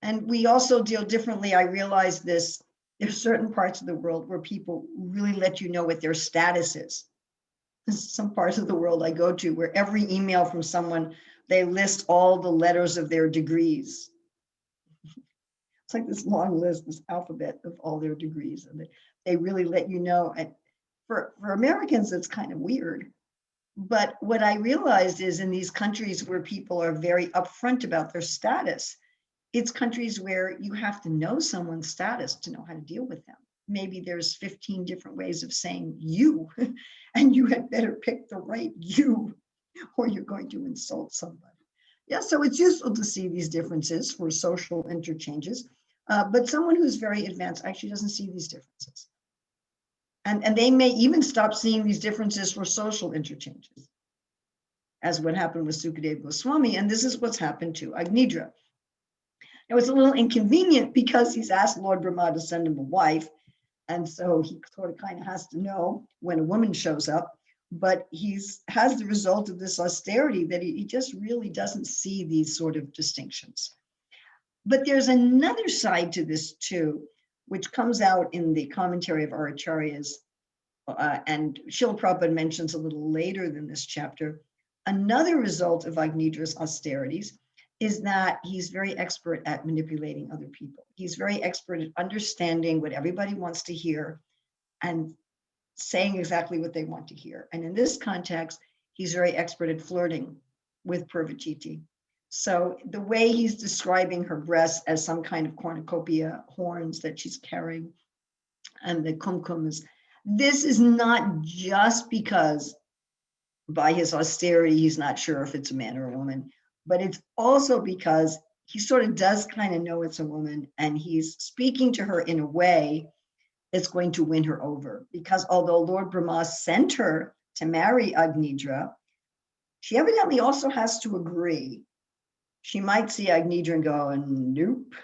And we also deal differently. I realized this. There's certain parts of the world where people really let you know what their status is. There's some parts of the world I go to where every email from someone, they list all the letters of their degrees. It's like this long list, this alphabet of all their degrees. And they really let you know. And for Americans, it's kind of weird. But what I realized is in these countries where people are very upfront about their status, it's countries where you have to know someone's status to know how to deal with them. Maybe there's 15 different ways of saying you, and you had better pick the right you, or you're going to insult somebody. Yeah, so it's useful to see these differences for social interchanges, but someone who's very advanced actually doesn't see these differences. And they may even stop seeing these differences for social interchanges, as what happened with Sukadeva Goswami, and this is what's happened to Agnidra. Now, it's a little inconvenient because he's asked Lord Brahma to send him a wife, and so he sort of kind of has to know when a woman shows up, but has the result of this austerity that he just really doesn't see these sort of distinctions. But there's another side to this too, which comes out in the commentary of our acharyas, and Srila Prabhupada mentions a little later than this chapter. Another result of Agnidra's austerities is that he's very expert at manipulating other people. He's very expert at understanding what everybody wants to hear and saying exactly what they want to hear. And in this context, he's very expert at flirting with Purvachiti. So the way he's describing her breasts as some kind of cornucopia horns that she's carrying and the kumkumas, this is not just because by his austerity, he's not sure if it's a man or a woman, but it's also because he sort of does kind of know it's a woman, and he's speaking to her in a way that's going to win her over. Because although Lord Brahma sent her to marry Agnidra, she evidently also has to agree. She might see Agnidra and go, nope.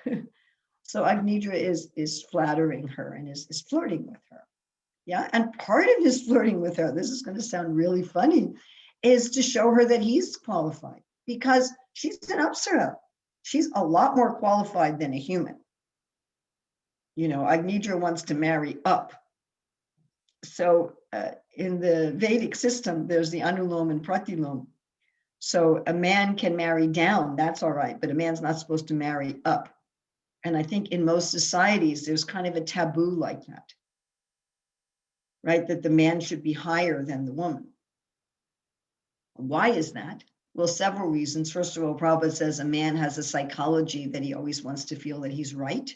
So Agnidra is flattering her and is flirting with her. Yeah, and part of his flirting with her, this is going to sound really funny, is to show her that he's qualified, because she's an Apsara. She's a lot more qualified than a human. You know, Agnidra wants to marry up. So in the Vedic system, there's the Anulom and Pratilom. So a man can marry down, that's all right, but a man's not supposed to marry up. And I think in most societies, there's kind of a taboo like that. Right, that the man should be higher than the woman. Why is that? Well, several reasons. First of all, Prabhupada says a man has a psychology that he always wants to feel that he's right.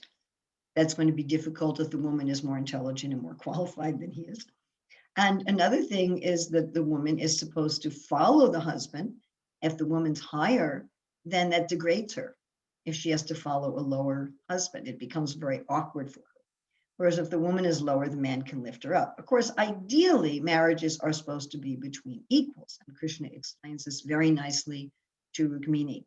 That's going to be difficult if the woman is more intelligent and more qualified than he is. And another thing is that the woman is supposed to follow the husband. If the woman's higher, then that degrades her. If she has to follow a lower husband, it becomes very awkward for her. Whereas if the woman is lower, the man can lift her up. Of course, ideally, marriages are supposed to be between equals. And Krishna explains this very nicely to Rukmini.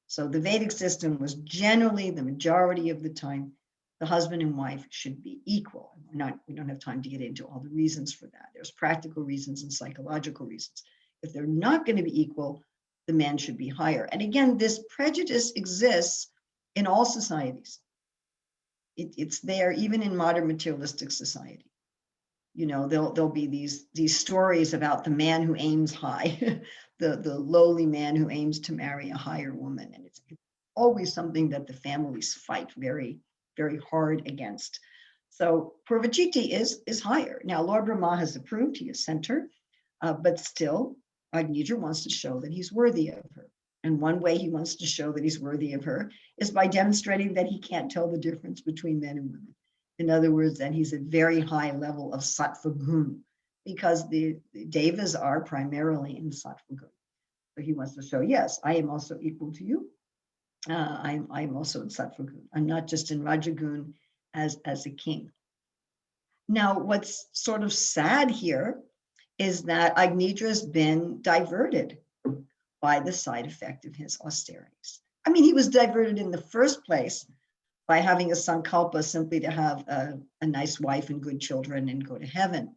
So the Vedic system was generally, the majority of the time, the husband and wife should be equal. We don't have time to get into all the reasons for that. There's practical reasons and psychological reasons. If they're not going to be equal, the man should be higher. And again, this prejudice exists in all societies. It's there even in modern materialistic society. You know, there'll be these stories about the man who aims high, the lowly man who aims to marry a higher woman. And it's always something that the families fight very, very hard against. So Purvachiti is higher. Now, Lord Brahma has approved, he has sent her, but still, Agnidra wants to show that he's worthy of her. And one way he wants to show that he's worthy of her is by demonstrating that he can't tell the difference between men and women. In other words, that he's a very high level of sattva gun, because the devas are primarily in sattva gun. So he wants to show, yes, I am also equal to you. I'm also in sattva gun. I'm not just in rajagun as a king. Now, what's sort of sad here is that Agnidra's been diverted by the side effect of his austerities. I mean, he was diverted in the first place by having a sankalpa simply to have a nice wife and good children and go to heaven.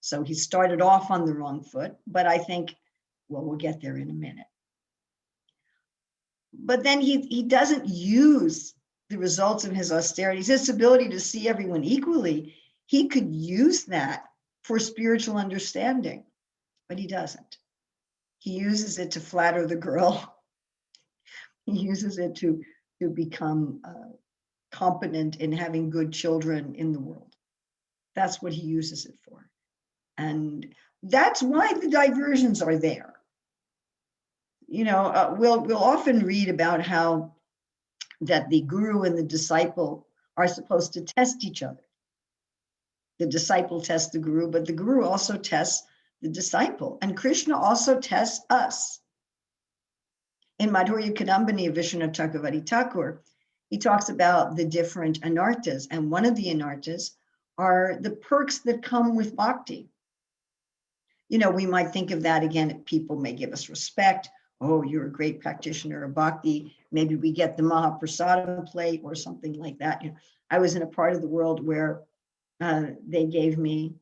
So he started off on the wrong foot, but I think, well, we'll get there in a minute. But then he doesn't use the results of his austerities, his ability to see everyone equally. He could use that for spiritual understanding, but he doesn't. He uses it to flatter the girl. He uses it to become competent in having good children in the world. That's what he uses it for. And that's why the diversions are there. You know, we'll often read about how that the guru and the disciple are supposed to test each other. The disciple tests the guru, but the guru also tests the disciple. And Krishna also tests us. In Madhurya Kadambini of Vishwanath Chakravarti Thakur, he talks about the different anarthas, and one of the anarthas are the perks that come with bhakti. You know, we might think of that again, people may give us respect. Oh, you're a great practitioner of bhakti. Maybe we get the Mahaprasadam plate or something like that. You know, I was in a part of the world where they gave me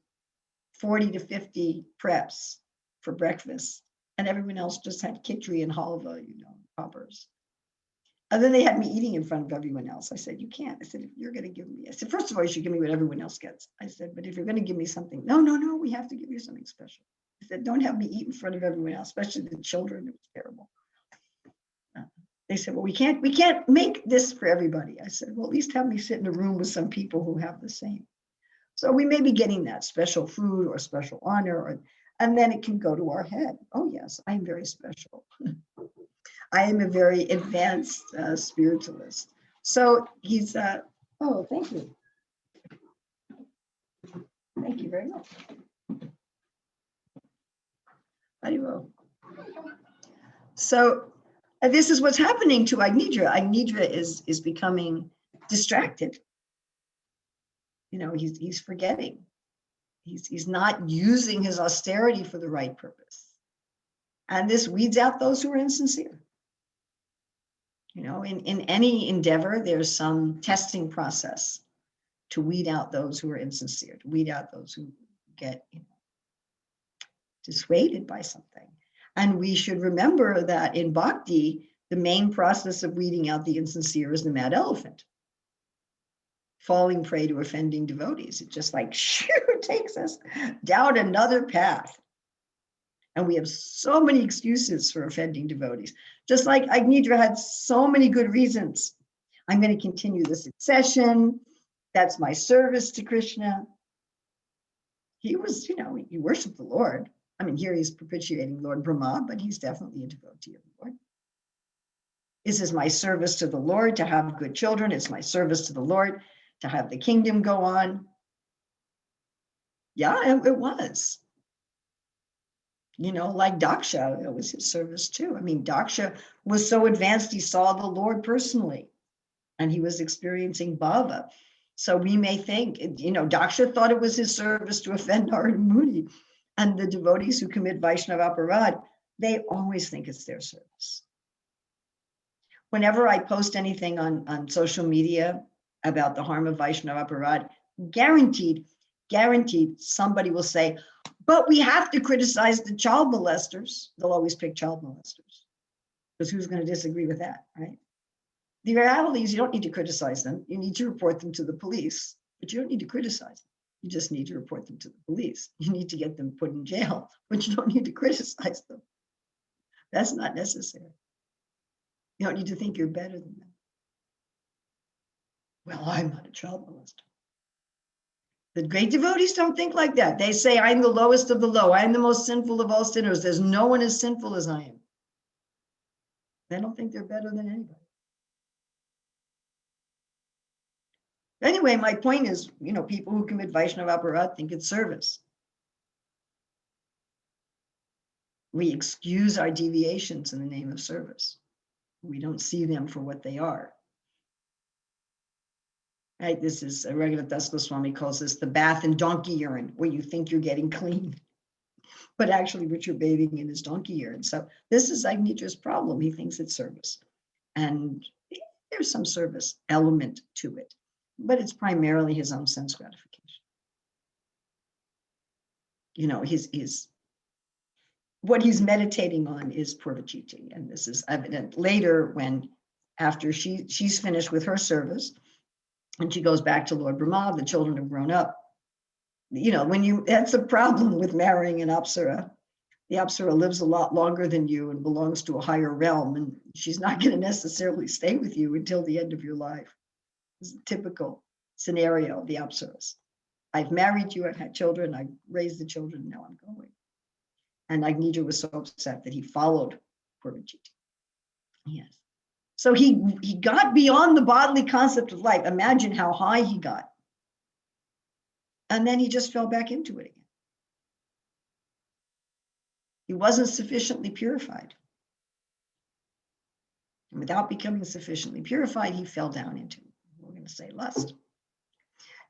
40 to 50 preps for breakfast, and everyone else just had khichdi and halva, you know, poppers. And then they had me eating in front of everyone else. I said, you can't. I said, if you're going to give me, I said, first of all, you should give me what everyone else gets. I said, but if you're going to give me something, no, we have to give you something special. I said, don't have me eat in front of everyone else, especially the children. It was terrible. They said, well, we can't make this for everybody. I said, well, at least have me sit in a room with some people who have the same. So we may be getting that special food or special honor, and then it can go to our head. Oh yes, I'm very special. I am a very advanced spiritualist. So he's, oh, thank you. Thank you very much. Haribol. So this is what's happening to Agnidra. Agnidra is becoming distracted. You know, he's forgetting. He's not using his austerity for the right purpose. And this weeds out those who are insincere. You know, in any endeavor, there's some testing process to weed out those who are insincere, to weed out those who get, you know, dissuaded by something. And we should remember that in bhakti, the main process of weeding out the insincere is the mad elephant, falling prey to offending devotees. It just like takes us down another path. And we have so many excuses for offending devotees. Just like Agnidra had so many good reasons. I'm going to continue the succession. That's my service to Krishna. He was, you know, he worshiped the Lord. I mean, here he's propitiating Lord Brahma, but he's definitely a devotee of the Lord. This is my service to the Lord to have good children. It's my service to the Lord to have the kingdom go on. Yeah, it was. You know, like Daksha, it was his service too. I mean, Daksha was so advanced, he saw the Lord personally, and he was experiencing bhava. So we may think, you know, Daksha thought it was his service to offend Narada Muni, and the devotees who commit Vaishnava aparad, they always think it's their service. Whenever I post anything on social media about the harm of Vaishnava aparad, guaranteed somebody will say, but we have to criticize the child molesters. They'll always pick child molesters, because who's going to disagree with that, right? The reality is you don't need to criticize them. You need to report them to the police, but you don't need to criticize them. You just need to report them to the police. You need to get them put in jail, but you don't need to criticize them. That's not necessary. You don't need to think you're better than them. Well, I'm not a child molester. The great devotees don't think like that. They say, I'm the lowest of the low. I'm the most sinful of all sinners. There's no one as sinful as I am. They don't think they're better than anybody. Anyway, my point is, you know, people who commit Vaishnava aparad think it's service. We excuse our deviations in the name of service. We don't see them for what they are. Right? This is Raghunath Goswami calls this the bath in donkey urine, where you think you're getting clean, but actually what you're bathing in is donkey urine. So this is Agnidra's problem. He thinks it's service. And there's some service element to it, but it's primarily his own sense gratification. You know, what he's meditating on is Purvachiti. And this is evident later when, after she's finished with her service, and she goes back to Lord Brahma, the children have grown up. You know, that's a problem with marrying an Apsara. The Apsara lives a lot longer than you and belongs to a higher realm, and she's not going to necessarily stay with you until the end of your life. It's a typical scenario of the Apsaras. I've married you, I've had children, I've raised the children, now I'm going. And Agnidra was so upset that he followed Purvachiti. Yes. So he got beyond the bodily concept of life. Imagine how high he got. And then he just fell back into it again. He wasn't sufficiently purified. And without becoming sufficiently purified, he fell down into, we're going to say, lust.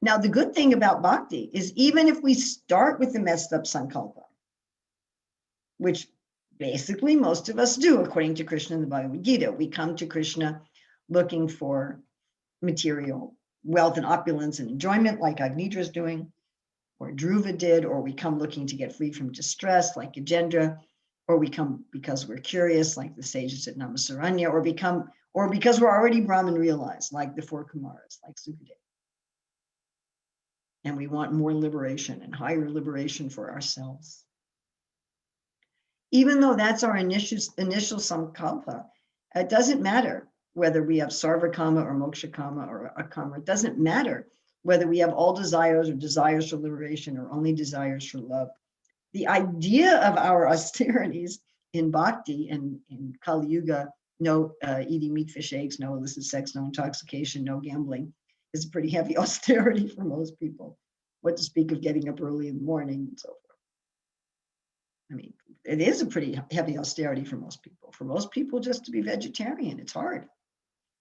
Now, the good thing about bhakti is even if we start with the messed up sankalpa, which basically most of us do, according to Krishna in the Bhagavad Gita, we come to Krishna looking for material wealth and opulence and enjoyment, like Agnidra is doing, or Dhruva did, or we come looking to get free from distress, like Gajendra, or we come because we're curious, like the sages at Namasaranya, or because we're already Brahman realized, like the four Kumaras, like Sukadeva. And we want more liberation and higher liberation for ourselves. Even though that's our initial sankalpa, it doesn't matter whether we have sarva kama or moksha kama or akama. It doesn't matter whether we have all desires or desires for liberation or only desires for love. The idea of our austerities in bhakti and in Kali Yuga, no eating meat, fish, eggs, no illicit sex, no intoxication, no gambling, is a pretty heavy austerity for most people. What to speak of getting up early in the morning and so forth. I mean, it is a pretty heavy austerity for most people. For most people, just to be vegetarian, it's hard.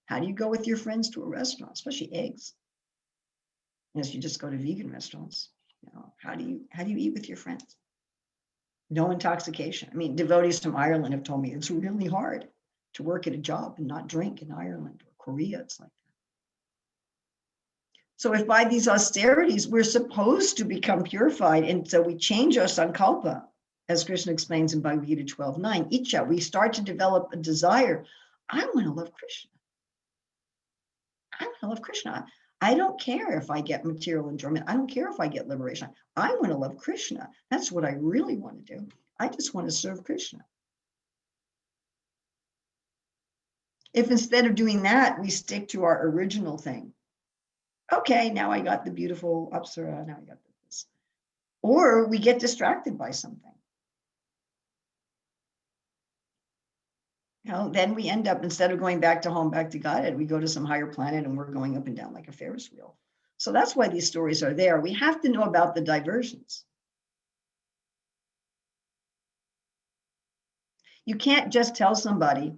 How do you go with your friends to a restaurant, especially eggs? Unless you just go to vegan restaurants. You know, how do you eat with your friends? No intoxication. I mean, devotees from Ireland have told me it's really hard to work at a job and not drink in Ireland or Korea. It's like that. So if by these austerities, we're supposed to become purified, and so we change our sankalpa, as Krishna explains in Bhagavad Gita 12:9, Icha, we start to develop a desire. I want to love Krishna. I want to love Krishna. I don't care if I get material enjoyment. I don't care if I get liberation. I want to love Krishna. That's what I really want to do. I just want to serve Krishna. If instead of doing that, we stick to our original thing, okay, now I got the beautiful Apsara, now I got this. Or we get distracted by something. You know, then we end up, instead of going back to home, back to Godhead, we go to some higher planet and we're going up and down like a Ferris wheel. So that's why these stories are there. We have to know about the diversions. You can't just tell somebody,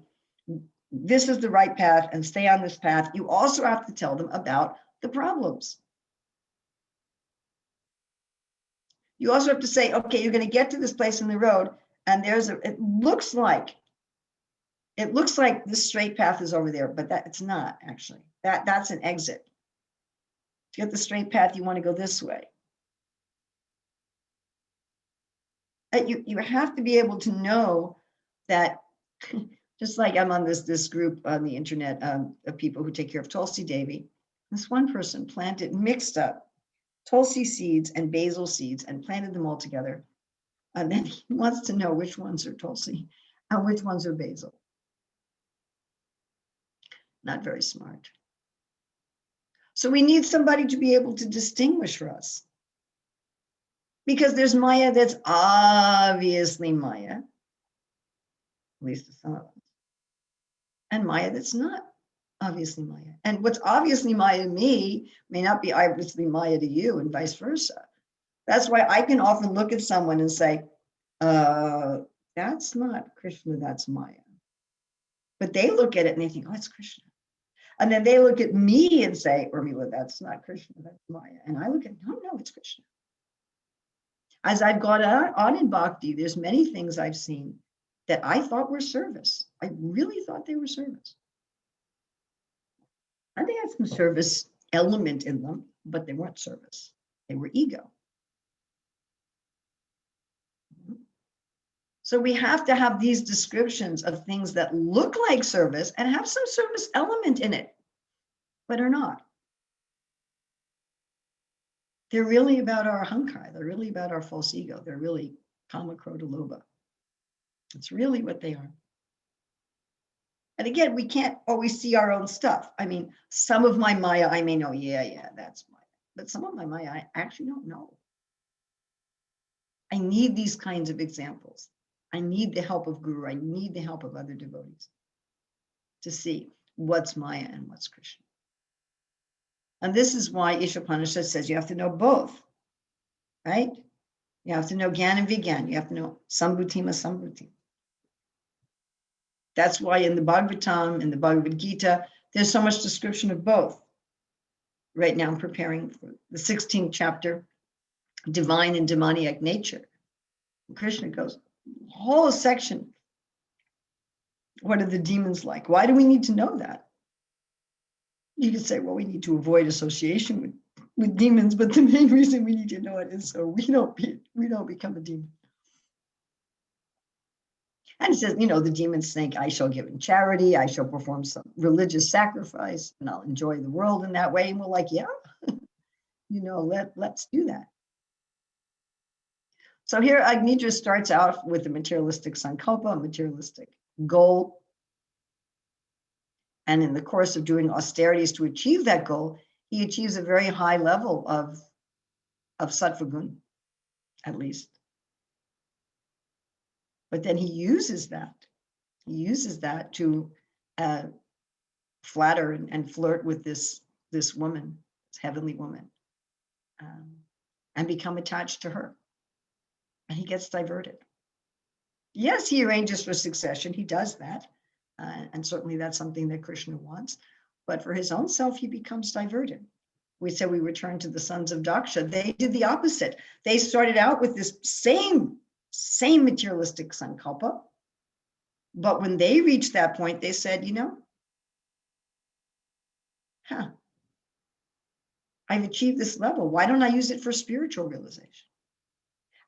this is the right path and stay on this path. You also have to tell them about the problems. You also have to say, okay, you're going to get to this place in the road, and it looks like this straight path is over there, but it's not actually. That's an exit. To get the straight path, you want to go this way. You have to be able to know that, just like I'm on this group on the internet of people who take care of Tulsi Devi. This one person mixed up Tulsi seeds and basil seeds and planted them all together. And then he wants to know which ones are Tulsi and which ones are basil. Not very smart. So we need somebody to be able to distinguish for us. Because there's Maya that's obviously Maya, at least to some of us, and Maya that's not obviously Maya. And what's obviously Maya to me may not be obviously Maya to you, and vice versa. That's why I can often look at someone and say, that's not Krishna, that's Maya. But they look at it and they think, oh, it's Krishna. And then they look at me and say, Urmila, that's not Krishna, that's Maya. And I look at, no, it's Krishna. As I've gone on in bhakti, there's many things I've seen that I thought were service. I really thought they were service. And they had some service element in them, but they weren't service. They were ego. So we have to have these descriptions of things that look like service and have some service element in it, but are not. They're really about our ahankara. They're really about our false ego. They're really kama, krodha, lobha. That's really what they are. And again, we can't always see our own stuff. I mean, some of my Maya, I may know, yeah, that's Maya. But some of my Maya, I actually don't know. I need these kinds of examples. I need the help of Guru. I need the help of other devotees to see what's Maya and what's Krishna. And this is why Ishopanishad says you have to know both, right? You have to know Gyan and Vigyan. You have to know Sambhutima, Sambhuti. That's why in the Bhagavatam, in the Bhagavad Gita, there's so much description of both. Right now I'm preparing for the 16th chapter, divine and demoniac nature. Krishna goes, whole section. What are the demons like? Why do we need to know that? You could say, well, we need to avoid association with demons, but the main reason we need to know it is so we don't become a demon. And he says, the demons think, I shall give in charity, I shall perform some religious sacrifice, and I'll enjoy the world in that way. And we're like, yeah, let's do that. So here Agnidra starts out with a materialistic sankalpa, a materialistic goal. And in the course of doing austerities to achieve that goal, he achieves a very high level of sattva gun, at least. But then he uses that. He uses that to flatter and flirt with this woman, this heavenly woman, and become attached to her. And he gets diverted. Yes, he arranges for succession. He does that. And certainly that's something that Krishna wants. But for his own self, he becomes diverted. We said we return to the sons of Daksha. They did the opposite. They started out with this same materialistic sankalpa. But when they reached that point, they said, I've achieved this level. Why don't I use it for spiritual realization?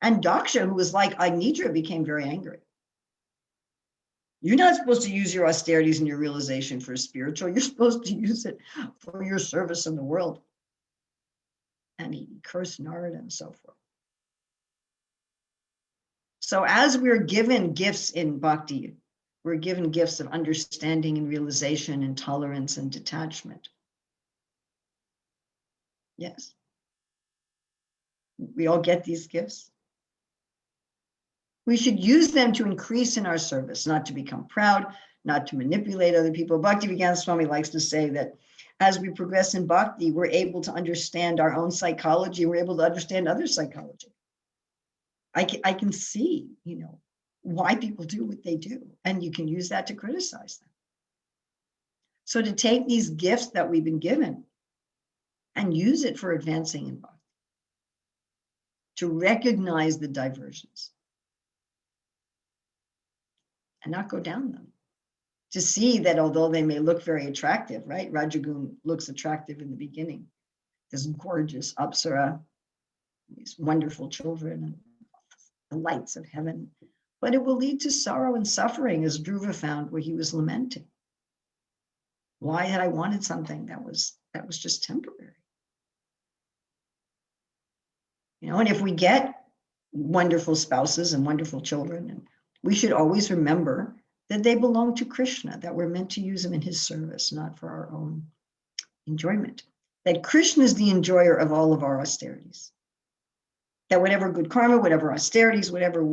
And Daksha, who was like Agnidra, became very angry. You're not supposed to use your austerities and your realization for spiritual. You're supposed to use it for your service in the world. And he cursed Narada and so forth. So as we're given gifts in bhakti, we're given gifts of understanding and realization and tolerance and detachment. Yes. We all get these gifts. We should use them to increase in our service, not to become proud, not to manipulate other people. Bhaktivedanta Swami likes to say that as we progress in bhakti, we're able to understand our own psychology. We're able to understand other psychology. I can see, why people do what they do, and you can use that to criticize them. So to take these gifts that we've been given and use it for advancing in bhakti, to recognize the diversions and not go down them, to see that although they may look very attractive, right? Rajagun looks attractive in the beginning, this gorgeous Apsara, these wonderful children, and the lights of heaven, but it will lead to sorrow and suffering, as Dhruva found, where he was lamenting. Why had I wanted something that was just temporary? And if we get wonderful spouses and wonderful children, and we should always remember that they belong to Krishna, that we're meant to use them in his service, not for our own enjoyment. That Krishna is the enjoyer of all of our austerities. That whatever good karma, whatever austerities, whatever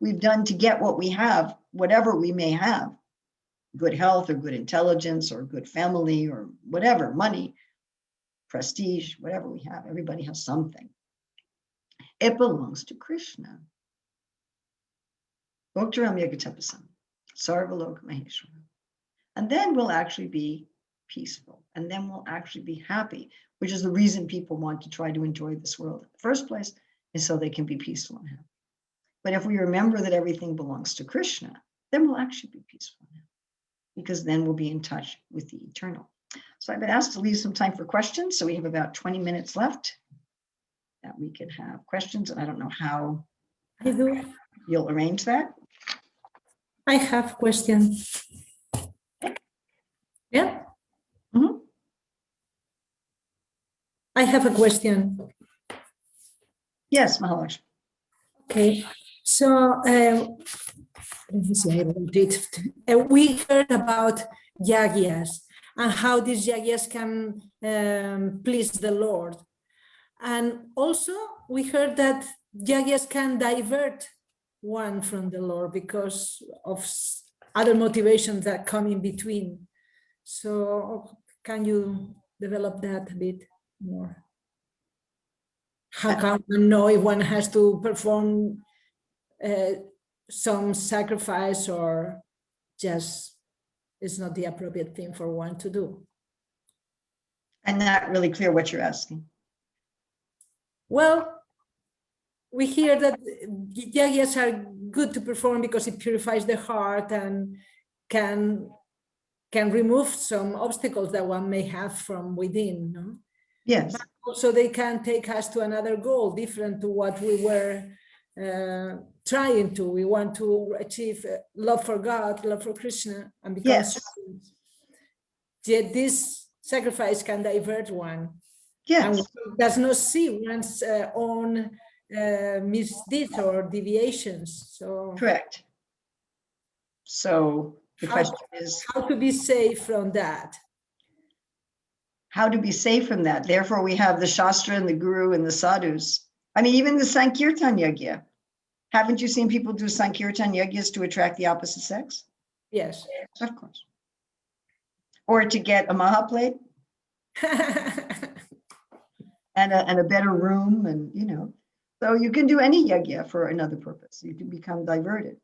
we've done to get what we have, whatever we may have, good health or good intelligence or good family or whatever, money, prestige, whatever we have, everybody has something. It belongs to Krishna. Bhoktaram Yagatapasam, Sarvalok Maheshwara. And then we'll actually be peaceful. And then we'll actually be happy, which is the reason people want to try to enjoy this world in the first place, is so they can be peaceful and happy. But if we remember that everything belongs to Krishna, then we'll actually be peaceful and happy, because then we'll be in touch with the eternal. So I've been asked to leave some time for questions. So we have about 20 minutes left that we can have questions. And I don't know how you'll arrange that. I have questions. Yeah? Mm-hmm. I have a question. Yes, Mahalakshmi. Okay, so let me see, I wrote it. We heard about yagyas and how these yagyas can please the Lord. And also we heard that yagyas can divert one from the Lord because of other motivations that come in between. So can you develop that a bit more? How can one know if one has to perform some sacrifice or just is not the appropriate thing for one to do. I'm not really clear what you're asking. Well, we hear that yagyas are good to perform because it purifies the heart and can remove some obstacles that one may have from within. No? Yes. But also they can take us to another goal different to what we were trying to. We want to achieve love for God, love for Krishna, and become servants. Yet this sacrifice can divert one. Yes. And one does not see one's own misdeeds or deviations. So correct. So the question is how to be safe from that. How to be safe from that. Therefore, we have the Shastra and the Guru and the Sadhus. I mean, even the Sankirtan Yagya. Haven't you seen people do Sankirtan Yagyas to attract the opposite sex? Yes. Of course. Or to get a Mahaplate. and a better room, and you know. So you can do any Yagya for another purpose. You can become diverted.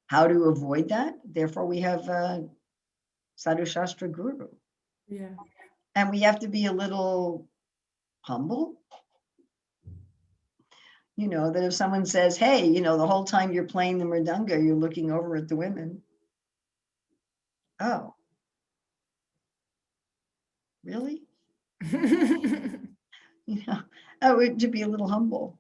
How to avoid that? Therefore, we have Sadhu Shastra Guru. Yeah. And we have to be a little humble. You know, that if someone says, hey, you know, the whole time you're playing the mridanga, you're looking over at the women. Oh. Really? You know, to be a little humble,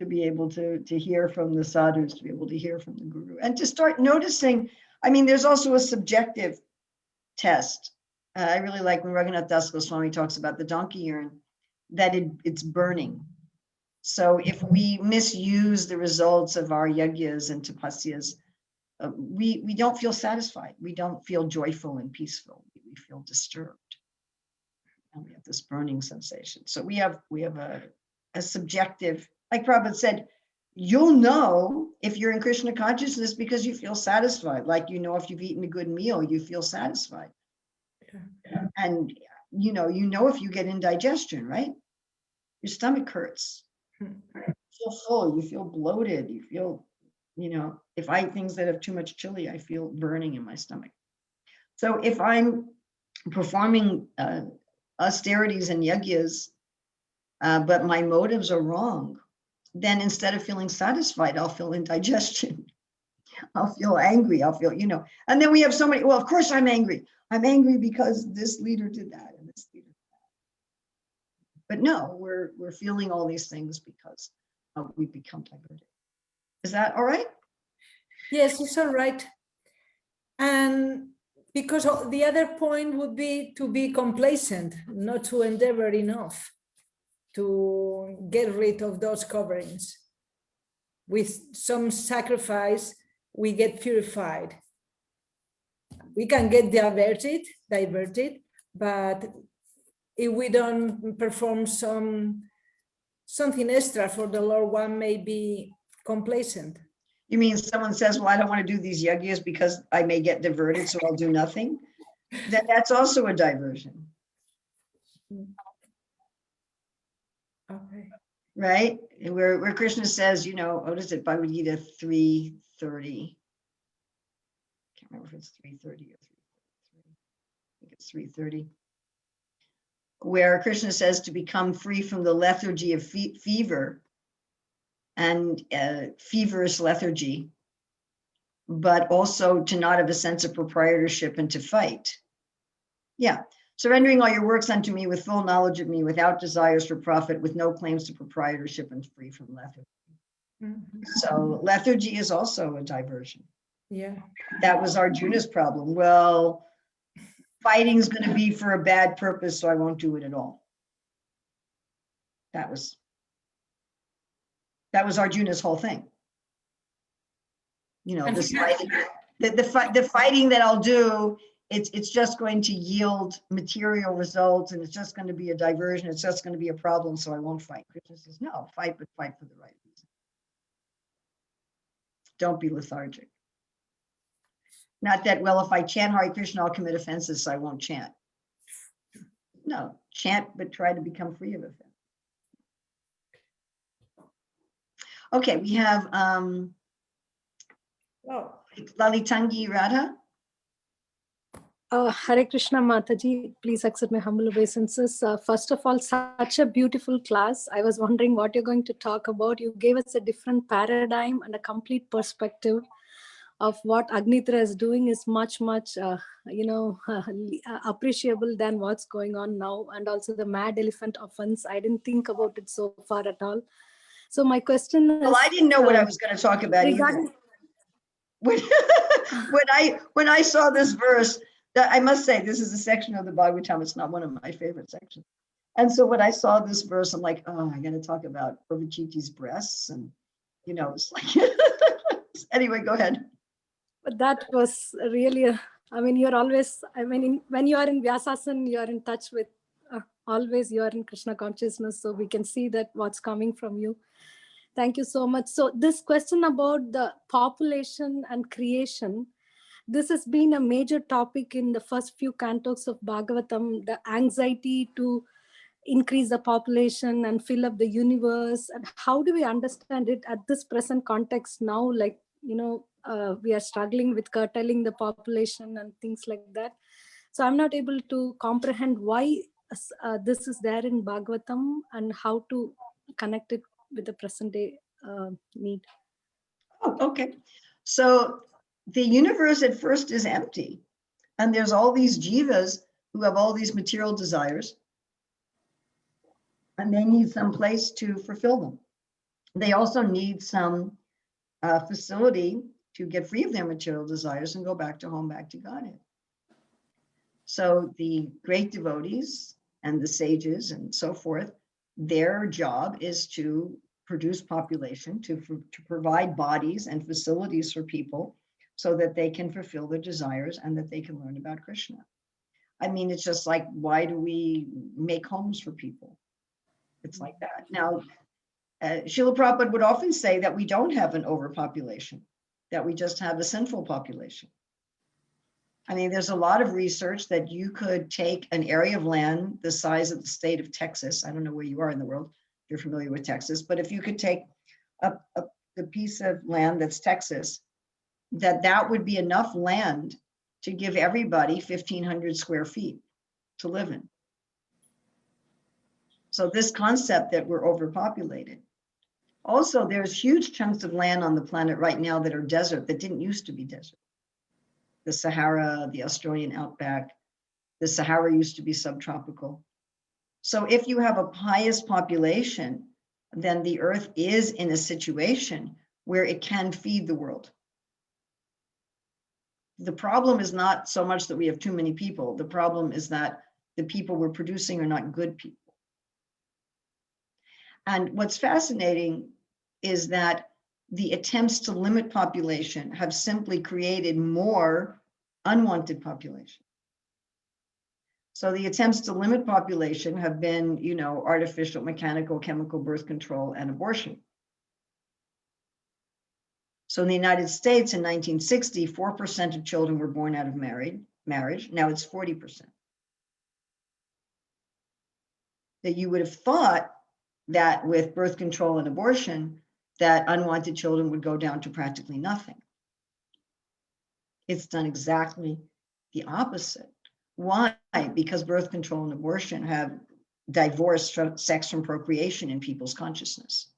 to be able to hear from the sadhus, to be able to hear from the guru, and to start noticing. I mean, there's also a subjective test. I really like when Raghunath Das Goswami talks about the donkey urn, that it's burning. So if we misuse the results of our yagyas and tapasyas, we don't feel satisfied. We don't feel joyful and peaceful. We feel disturbed. And we have this burning sensation. So we have a subjective, like Prabhupada said, you'll know if you're in Krishna consciousness because you feel satisfied. Like, you know, if you've eaten a good meal, you feel satisfied. Yeah. And you know if you get indigestion, right? Your stomach hurts. You feel full, you feel bloated, you feel, you know, if I eat things that have too much chili, I feel burning in my stomach. So if I'm performing austerities and yagyas, but my motives are wrong, then instead of feeling satisfied, I'll feel indigestion. I'll feel angry. I'll feel, you know, and then we have so many, well, of course I'm angry. I'm angry because this leader did that and this leader did that. But no, we're feeling all these things because we become diverted. Is that all right? Yes, it's all right. And because the other point would be to be complacent, not to endeavor enough to get rid of those coverings. With some sacrifice, we get purified. We can get diverted, but if we don't perform something extra for the Lord, one may be complacent. You mean someone says, well, I don't want to do these yagyas because I may get diverted, so I'll do nothing? That's also a diversion. Okay. Right? Where Krishna says, you know, what is it, Bhagavad Gita 3:30? Can't remember if it's 3:30 or 3:33. I think it's 3:30. Where Krishna says to become free from the lethargy of fever and feverish lethargy, but also to not have a sense of proprietorship and to fight. Yeah. Surrendering all your works unto me with full knowledge of me, without desires for profit, with no claims to proprietorship and free from lethargy. Mm-hmm. So lethargy is also a diversion. Yeah. That was Arjuna's problem. Well, fighting is going to be for a bad purpose, so I won't do it at all. That was Arjuna's whole thing. You know, this fighting, the fighting that I'll do, it's just going to yield material results, and it's just going to be a diversion. It's just going to be a problem, so I won't fight. Krishna says, no, fight, but fight for the right reason. Don't be lethargic. Not that, well, if I chant Hare Krishna, I'll commit offenses, so I won't chant. No, chant, but try to become free of offense. Okay, we have Lalitangi Radha. Hare Krishna Mataji, please accept my humble obeisances. First of all, such a beautiful class. I was wondering what you're going to talk about. You gave us a different paradigm and a complete perspective of what Agnitra is doing is much, appreciable than what's going on now. And also the mad elephant offense. I didn't think about it so far at all. So my question is... Well, I didn't know what I was going to talk about either. When I saw this verse, that I must say, this is a section of the Bhagavatam. It's not one of my favorite sections. And so when I saw this verse, I'm like, oh, I got to talk about Purvachiti's breasts. And, it's like, anyway, go ahead. But that was really, you're always, when you are in Vyasasana, you are in touch with, always you are in Krishna consciousness. So we can see that what's coming from you. Thank you so much. So this question about the population and creation, this has been a major topic in the first few cantos of Bhagavatam, the anxiety to increase the population and fill up the universe. And how do we understand it at this present context now? Like, we are struggling with curtailing the population and things like that. So I'm not able to comprehend why this is there in Bhagavatam and how to connect it with the present day need. Oh, okay. So the universe at first is empty, and there's all these jivas who have all these material desires, and they need some place to fulfill them. They also need some facility to get free of their material desires and go back to home, back to Godhead. So the great devotees and the sages and so forth, their job is to produce population, to provide bodies and facilities for people so that they can fulfill their desires and that they can learn about Krishna. It's just like, why do we make homes for people? It's like that. Now, Srila Prabhupada would often say that we don't have an overpopulation, that we just have a sinful population. There's a lot of research that you could take an area of land the size of the state of Texas. I don't know where you are in the world, if you're familiar with Texas, but if you could take the piece of land that's Texas, that would be enough land to give everybody 1,500 square feet to live in. So this concept that we're overpopulated. Also, there's huge chunks of land on the planet right now that are desert that didn't used to be desert. The Sahara, the Australian outback, the Sahara used to be subtropical. So if you have a pious population, then the earth is in a situation where it can feed the world. The problem is not so much that we have too many people. The problem is that the people we're producing are not good people. And what's fascinating is that the attempts to limit population have simply created more unwanted population. So the attempts to limit population have been, artificial, mechanical, chemical birth control and abortion. So in the United States in 1960, 4% of children were born out of marriage. Now it's 40%. That you would have thought that with birth control and abortion, that unwanted children would go down to practically nothing. It's done exactly the opposite. Why? Because birth control and abortion have divorced sex from procreation in people's consciousness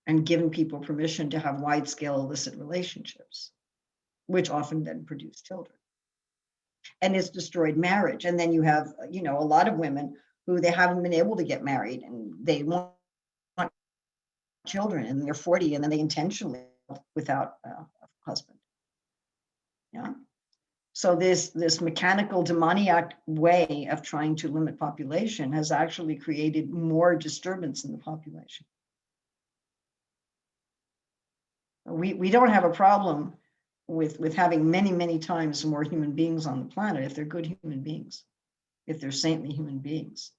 and given people permission to have wide-scale illicit relationships, which often then produce children. And it's destroyed marriage. And then you have, a lot of women who they haven't been able to get married and they want children and they're 40 and then they intentionally without a husband. Yeah. So this mechanical demoniac way of trying to limit population has actually created more disturbance in the population. We don't have a problem with having many, many times more human beings on the planet if they're good human beings, if they're saintly human beings.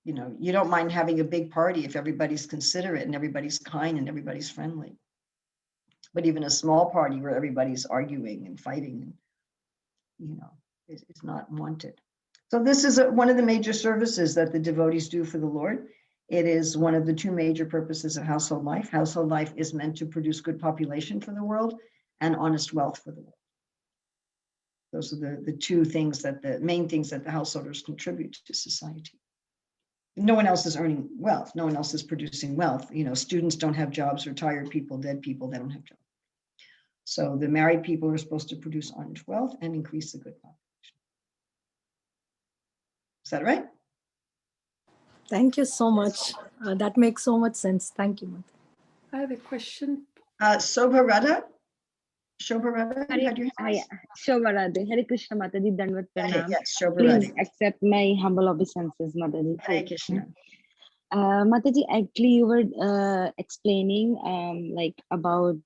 You don't mind having a big party if everybody's considerate and everybody's kind and everybody's friendly. But even a small party where everybody's arguing and fighting, is not wanted. So this is one of the major services that the devotees do for the Lord, It is one of the two major purposes of household life. Household life is meant to produce good population for the world and honest wealth for the world. Those are the two things that the main things that the householders contribute to society. No one else is earning wealth. No one else is producing wealth. You know, students don't have jobs, retired people, dead people, they don't have jobs. So the married people are supposed to produce honest wealth and increase the good population. Is that right? Thank you so much. That makes so much sense. Thank you, Mata. I have a question. Shobharada, you had your hand? Shobharade. Hare Krishna Mataji, Dandavat Pranam. Yes, Please Shobharade. accept my humble obeisances, Mataji. Hare Krishna. Mataji, actually, you were explaining like about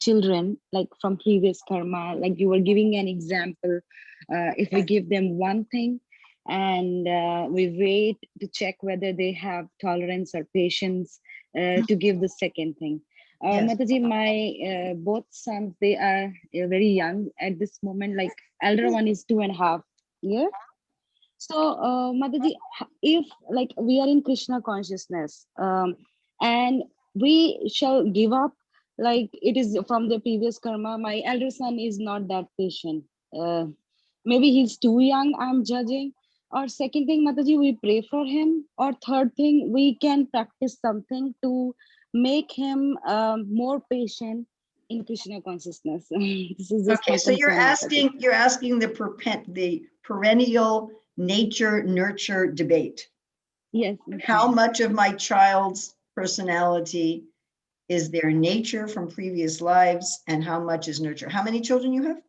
children, like from previous karma, like you were giving an example. If we give them one thing and we wait to check whether they have tolerance or patience to give the second thing. Yes. Mataji, my both sons, they are very young at this moment. Like elder one is 2.5 years. So, Mataji, if like we are in Krishna consciousness, and we shall give up, like it is from the previous karma, my elder son is not that patient. Maybe he's too young, I'm judging. Or second thing, Mataji, we pray for him. Or third thing, we can practice something to make him more patient in Krishna consciousness. This is just Okay, so you're asking the perennial nature nurture debate. Yes. How much of my child's personality is their nature from previous lives, and how much is nurture? How many children you have?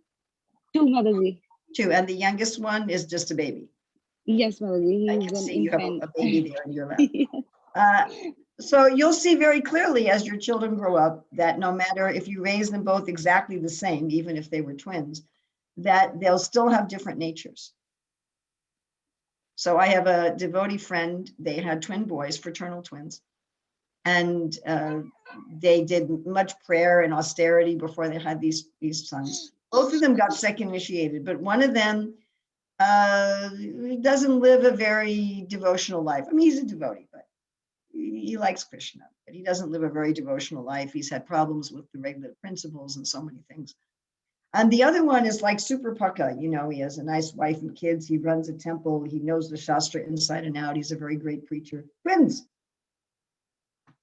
2, Mataji. 2, and the youngest one is just a baby. Yes, Mataji. I He's can an see you have infant. a baby there in your lap. So you'll see very clearly as your children grow up that no matter if you raise them both exactly the same, even if they were twins, that they'll still have different natures. So I have a devotee friend, they had twin boys, fraternal twins, and they did much prayer and austerity before they had these sons. Both of them got second initiated, but one of them doesn't live a very devotional life. I mean, he's a devotee, but he likes Krishna, but he doesn't live a very devotional life. He's had problems with the regular principles and so many things. And the other one is like super pukka, you know, he has a nice wife and kids. He runs a temple. He knows the Shastra inside and out. He's a very great preacher. Twins.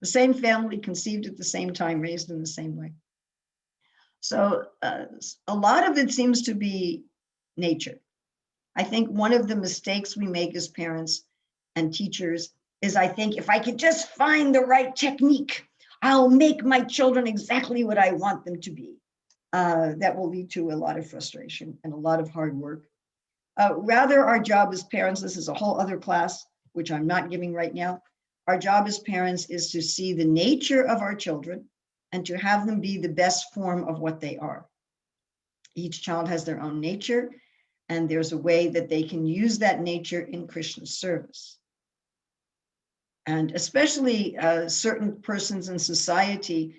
The same family, conceived at the same time, raised in the same way. So a lot of it seems to be nature. I think one of the mistakes we make as parents and teachers is I think if I could just find the right technique, I'll make my children exactly what I want them to be. That will lead to a lot of frustration and a lot of hard work. Rather, our job as parents, this is a whole other class, which I'm not giving right now. Our job as parents is to see the nature of our children and to have them be the best form of what they are. Each child has their own nature, and there's a way that they can use that nature in Krishna's service. And especially certain persons in society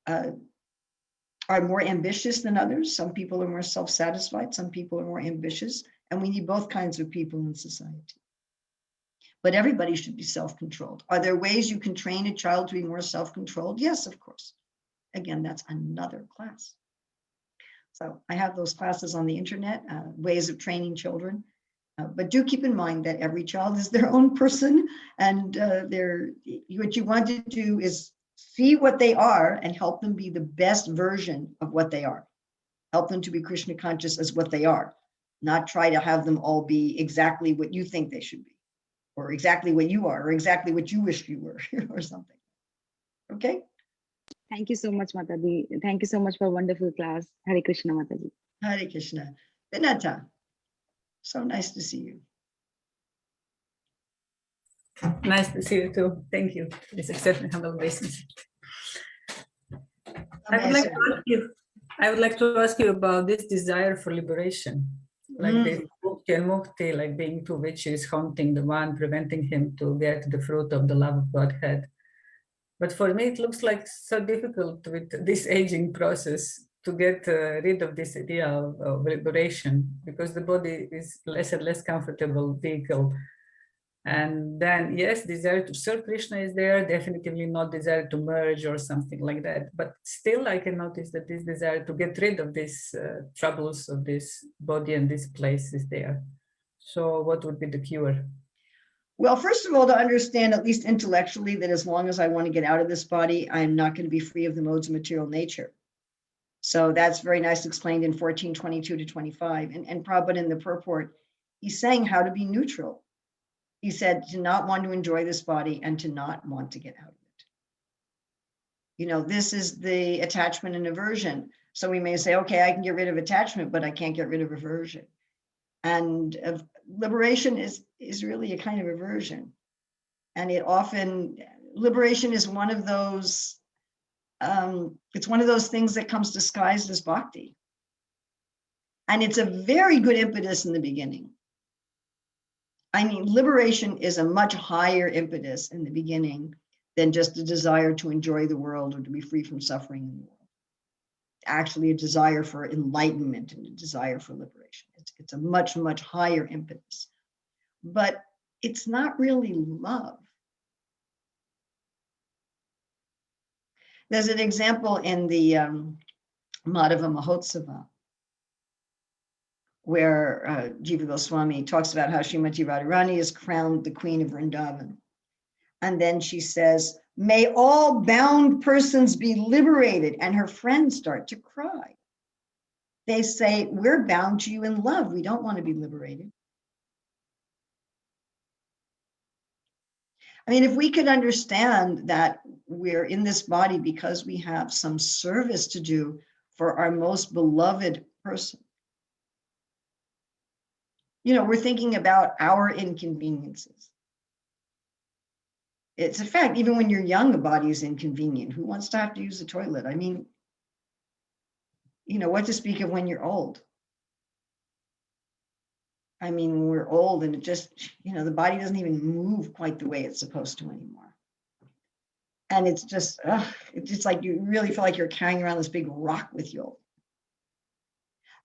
are more ambitious than others. Some people are more self-satisfied, some people are more ambitious, and we need both kinds of people in society. But everybody should be self-controlled. Are there ways you can train a child to be more self-controlled? Yes, of course. Again, that's another class. So I have those classes on the internet, ways of training children. But do keep in mind that every child is their own person, and what you want to do is see what they are and help them be the best version of what they are. Help them to be Krishna conscious as what they are, not try to have them all be exactly what you think they should be, or exactly what you are, or exactly what you wish you were, or something. Okay? Thank you so much, Mataji. Thank you so much for a wonderful class. Hare Krishna, Mataji. Hare Krishna. Vinata, so nice to see you. Nice to see you too. Thank you. Please accept my humble obeisance. I would like to ask you about this desire for liberation, like this mukti and mukti, like being two witches haunting the one, preventing him to get the fruit of the love of Godhead. But for me, it looks like so difficult with this aging process to get rid of this idea of liberation, because the body is less and less comfortable vehicle And then, yes, desire to serve Krishna is there, definitely not desire to merge or something like that. But still, I can notice that this desire to get rid of these troubles of this body and this place is there. So what would be the cure? Well, first of all, to understand, at least intellectually, that as long as I want to get out of this body, I'm not going to be free of the modes of material nature. So that's very nice explained in 14:22 to 25. And Prabhupada in the purport, he's saying how to be neutral. He said to not want to enjoy this body and to not want to get out of it. You know, this is the attachment and aversion. So we may say, okay, I can get rid of attachment, but I can't get rid of aversion. And liberation is really a kind of aversion. And it often, liberation is one of those, it's one of those things that comes disguised as bhakti. And it's a very good impetus in the beginning. I mean, liberation is a much higher impetus in the beginning than just a desire to enjoy the world or to be free from suffering in the world. Actually, a desire for enlightenment and a desire for liberation. It's a much, much higher impetus. But it's not really love. There's an example in the Madhava Mahotsava where Jiva Goswami talks about how Srimati Radharani is crowned the queen of Vrindavan. And then she says, may all bound persons be liberated. And her friends start to cry. They say, we're bound to you in love. We don't want to be liberated. I mean, if we could understand that we're in this body because we have some service to do for our most beloved person. You know, we're thinking about our inconveniences. It's a fact, even when you're young, a body is inconvenient. Who wants to have to use the toilet? I mean, you know, what to speak of when you're old? I mean, when we're old and it just, you know, the body doesn't even move quite the way it's supposed to anymore. And it's just, it's just like you really feel like you're carrying around this big rock with you.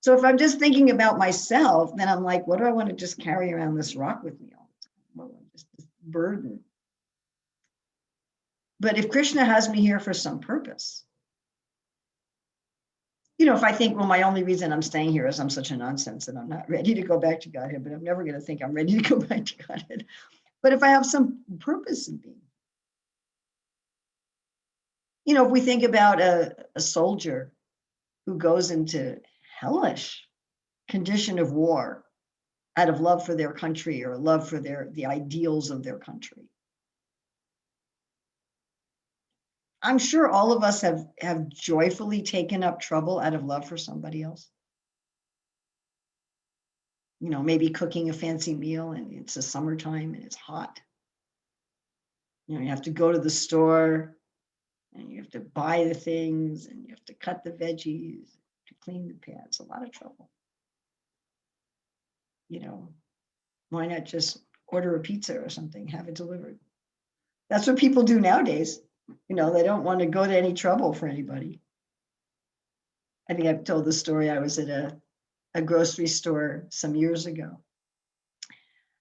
So if I'm just thinking about myself, then I'm like, what do I want to just carry around this rock with me all the time? Well, just this burden. But if Krishna has me here for some purpose, you know, if I think, well, my only reason I'm staying here is I'm such a nonsense and I'm not ready to go back to Godhead, but I'm never going to think I'm ready to go back to Godhead. But if I have some purpose in being, you know, if we think about a soldier who goes into hellish condition of war out of love for their country or love for the ideals of their country. I'm sure all of us have joyfully taken up trouble out of love for somebody else. You know, maybe cooking a fancy meal and it's the summertime and it's hot. You know, you have to go to the store and you have to buy the things and you have to cut the veggies, to clean the pan. It's a lot of trouble. You know, why not just order a pizza or something, have it delivered? That's what people do nowadays. You know, they don't want to go to any trouble for anybody. I think I've told the story. I was at a grocery store some years ago.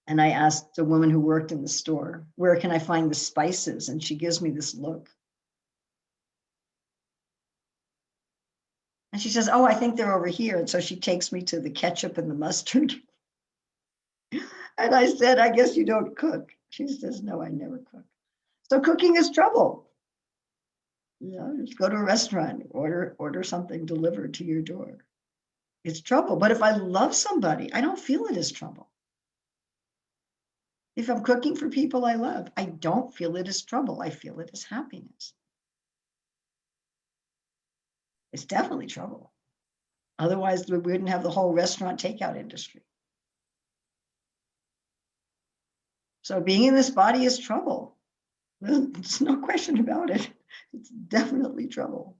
And I asked a woman who worked in the store, where can I find the spices? And she gives me this look. And she says, oh, I think they're over here. And so she takes me to the ketchup and the mustard. And I said, I guess you don't cook. She says, no, I never cook. So cooking is trouble. You know, just go to a restaurant, order something delivered to your door. It's trouble. But if I love somebody, I don't feel it as trouble. If I'm cooking for people I love, I don't feel it as trouble. I feel it as happiness. It's definitely trouble. Otherwise, we wouldn't have the whole restaurant takeout industry. So being in this body is trouble. There's no question about it. It's definitely trouble.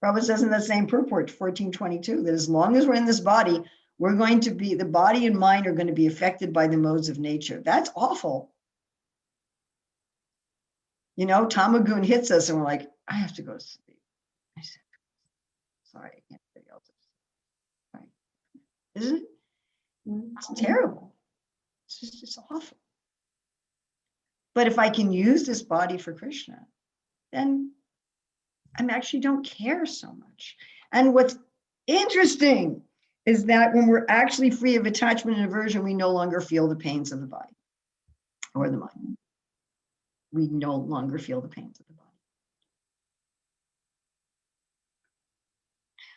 Prabhupada says in that same purport, 1422, that as long as we're in this body, we're going to be, the body and mind are going to be affected by the modes of nature. That's awful. You know, Tamagun hits us and we're like, I have to go to sleep. I said, sorry, I can't stay else. Right. Isn't it? It's terrible. It's awful. But if I can use this body for Krishna, then I actually don't care so much. And what's interesting is that when we're actually free of attachment and aversion, we no longer feel the pains of the body or the mind. We no longer feel the pains of the body.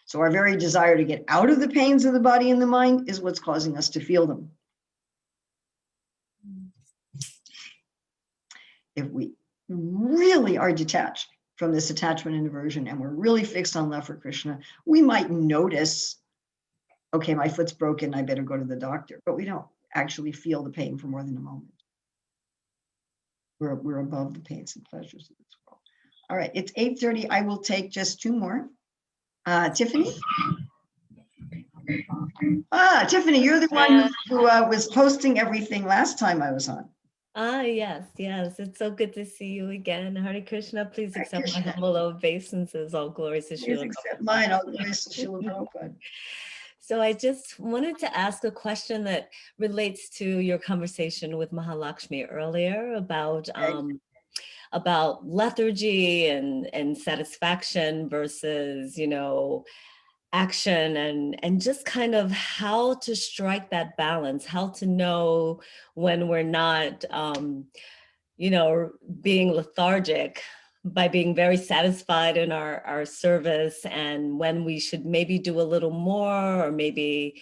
So our very desire to get out of the pains of the body and the mind is what's causing us to feel them. If we really are detached from this attachment and aversion, and we're really fixed on love for Krishna, we might notice, okay, my foot's broken, I better go to the doctor, but we don't actually feel the pain for more than a moment. We're above the pains and pleasures of this world. All right, it's 8:30. I will take just two more. Tiffany? Tiffany, you're the one who was hosting everything last time I was on. Yes. It's so good to see you again. Hare Krishna, please accept my humble obeisances. All glories to Please Srila accept Prabhupada. mine. All glories to Srila Prabhupada. So I just wanted to ask a question that relates to your conversation with Mahalakshmi earlier about lethargy and satisfaction versus, action and just kind of how to strike that balance, how to know when we're not, being lethargic by being very satisfied in our service, and when we should maybe do a little more, or maybe,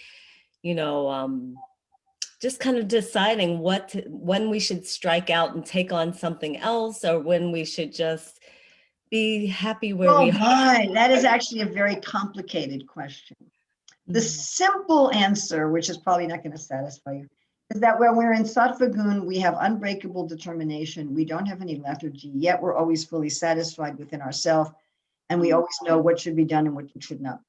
just kind of deciding when we should strike out and take on something else, or when we should just be happy where we are. My, that is actually a very complicated question. The simple answer, which is probably not going to satisfy you, is that when we're in Sattva Gun, we have unbreakable determination. We don't have any lethargy, yet we're always fully satisfied within ourselves, and we always know what should be done and what should not.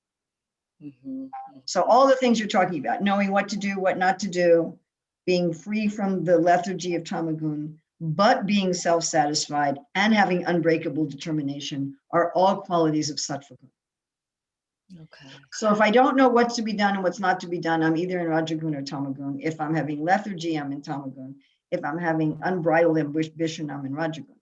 So all the things you're talking about, knowing what to do, what not to do, being free from the lethargy of Tamagun, but being self-satisfied and having unbreakable determination are all qualities of Sattva Gun. Okay. So if I don't know what's to be done and what's not to be done, I'm either in Rajagun or Tamagun. If I'm having lethargy, I'm in Tamagun. If I'm having unbridled ambition, I'm in Rajagun.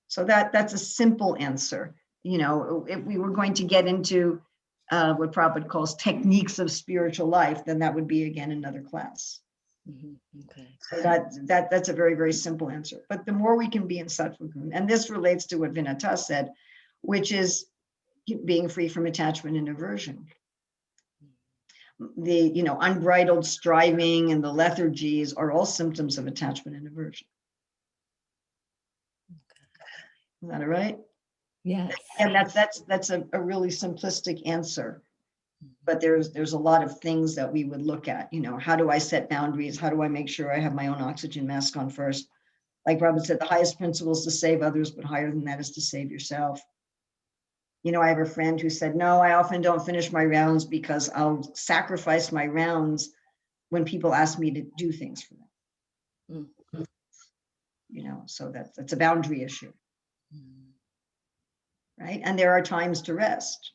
So that's a simple answer. If we were going to get into what Prabhupada calls techniques of spiritual life, then that would be again another class. Okay. So that's a very, very simple answer. But the more we can be in Sattva Gun, and this relates to what Vinata said, which is being free from attachment and aversion. The unbridled striving and the lethargies are all symptoms of attachment and aversion. Is that all right? Yes. And that's a really simplistic answer. But there's a lot of things that we would look at. How do I set boundaries? How do I make sure I have my own oxygen mask on first? Like Prabhupada said, the highest principle is to save others, but higher than that is to save yourself. I have a friend who said, no, I often don't finish my rounds because I'll sacrifice my rounds when people ask me to do things for them. So that's a boundary issue. Right? And there are times to rest.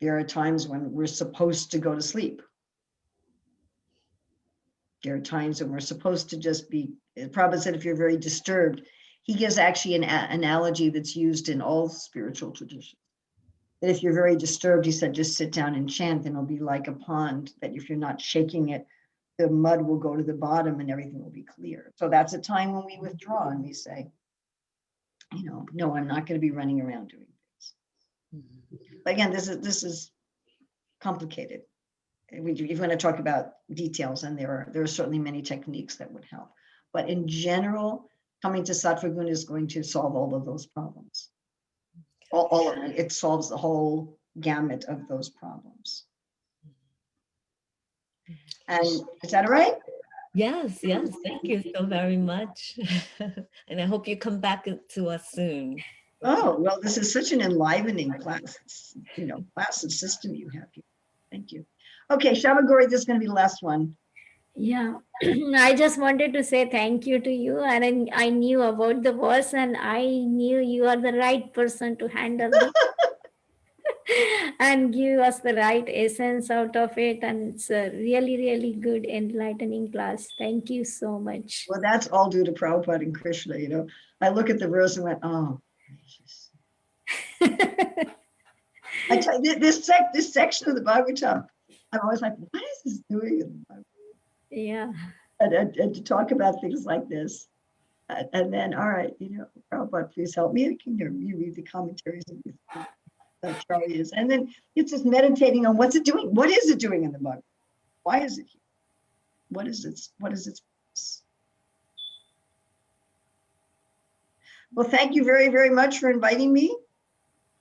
There are times when we're supposed to go to sleep. There are times when we're supposed to just be, Prabhupada said, if you're very disturbed, he gives actually an analogy that's used in all spiritual traditions. That if you're very disturbed, he said, just sit down and chant, and it'll be like a pond, that if you're not shaking it, the mud will go to the bottom and everything will be clear. So that's a time when we withdraw and we say, no, I'm not going to be running around doing things. But again, this is complicated. You're going to talk about details, and there are certainly many techniques that would help. But in general, coming to Sattva Gun is going to solve all of those problems. All of it. It solves the whole gamut of those problems. And is that all right? Yes. Thank you so very much. And I hope you come back to us soon. Oh, well, this is such an enlivening class, class of system you have here. Thank you. Okay, Shabagori, this is going to be the last one. Yeah, I just wanted to say thank you to you, and I knew about the verse, and I knew you are the right person to handle it. and give us the right essence out of it. And it's a really, really good enlightening class. Thank you so much. Well, that's all due to Prabhupada and Krishna, you know. I look at the verse and went, oh, gracious. I tell you, this section of the Bhagavatam, I'm always like, what is this doing in the Bhagavatam? Yeah. And to talk about things like this. And then, all right, you know, Prabhupada, please help me. I can hear you read the commentaries of Charlie is. And then it's just meditating on what's it doing? What is it doing in the Bhagavatam? Why is it here? What is its purpose? Well, thank you very, very much for inviting me.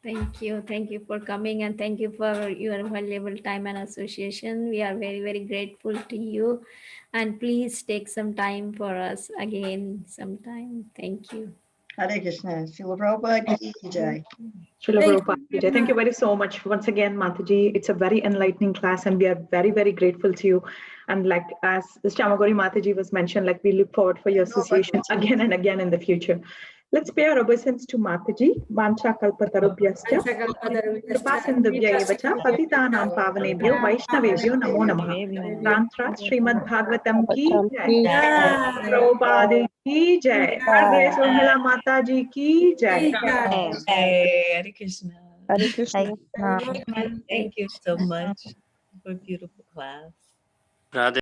Thank you. Thank you for coming, and thank you for your valuable time and association. We are very, very grateful to you. And please take some time for us again sometime. Thank you. Hare Krishna. Srila Prabhupada ki jai. Srila Prabhupada ki jai. Thank you very so much once again, Mataji. It's a very enlightening class, and we are very, very grateful to you. And like as the Shamagori Mataji was mentioned, like we look forward for your association again and again in the future. Let's pay our obeisance to Mataji. Vancha kalpatarubhyascha kripasindubhya evacha patitanam pavanebhyo vaishnavebhyo namo namaha. Tantra Srimad Bhagavatam ki jai. Prabhupada ki jai. Her Grace Urmila Mataji ki jai. Hare Krishna. Hare Krishna. Thank you so much for a beautiful class. Radhe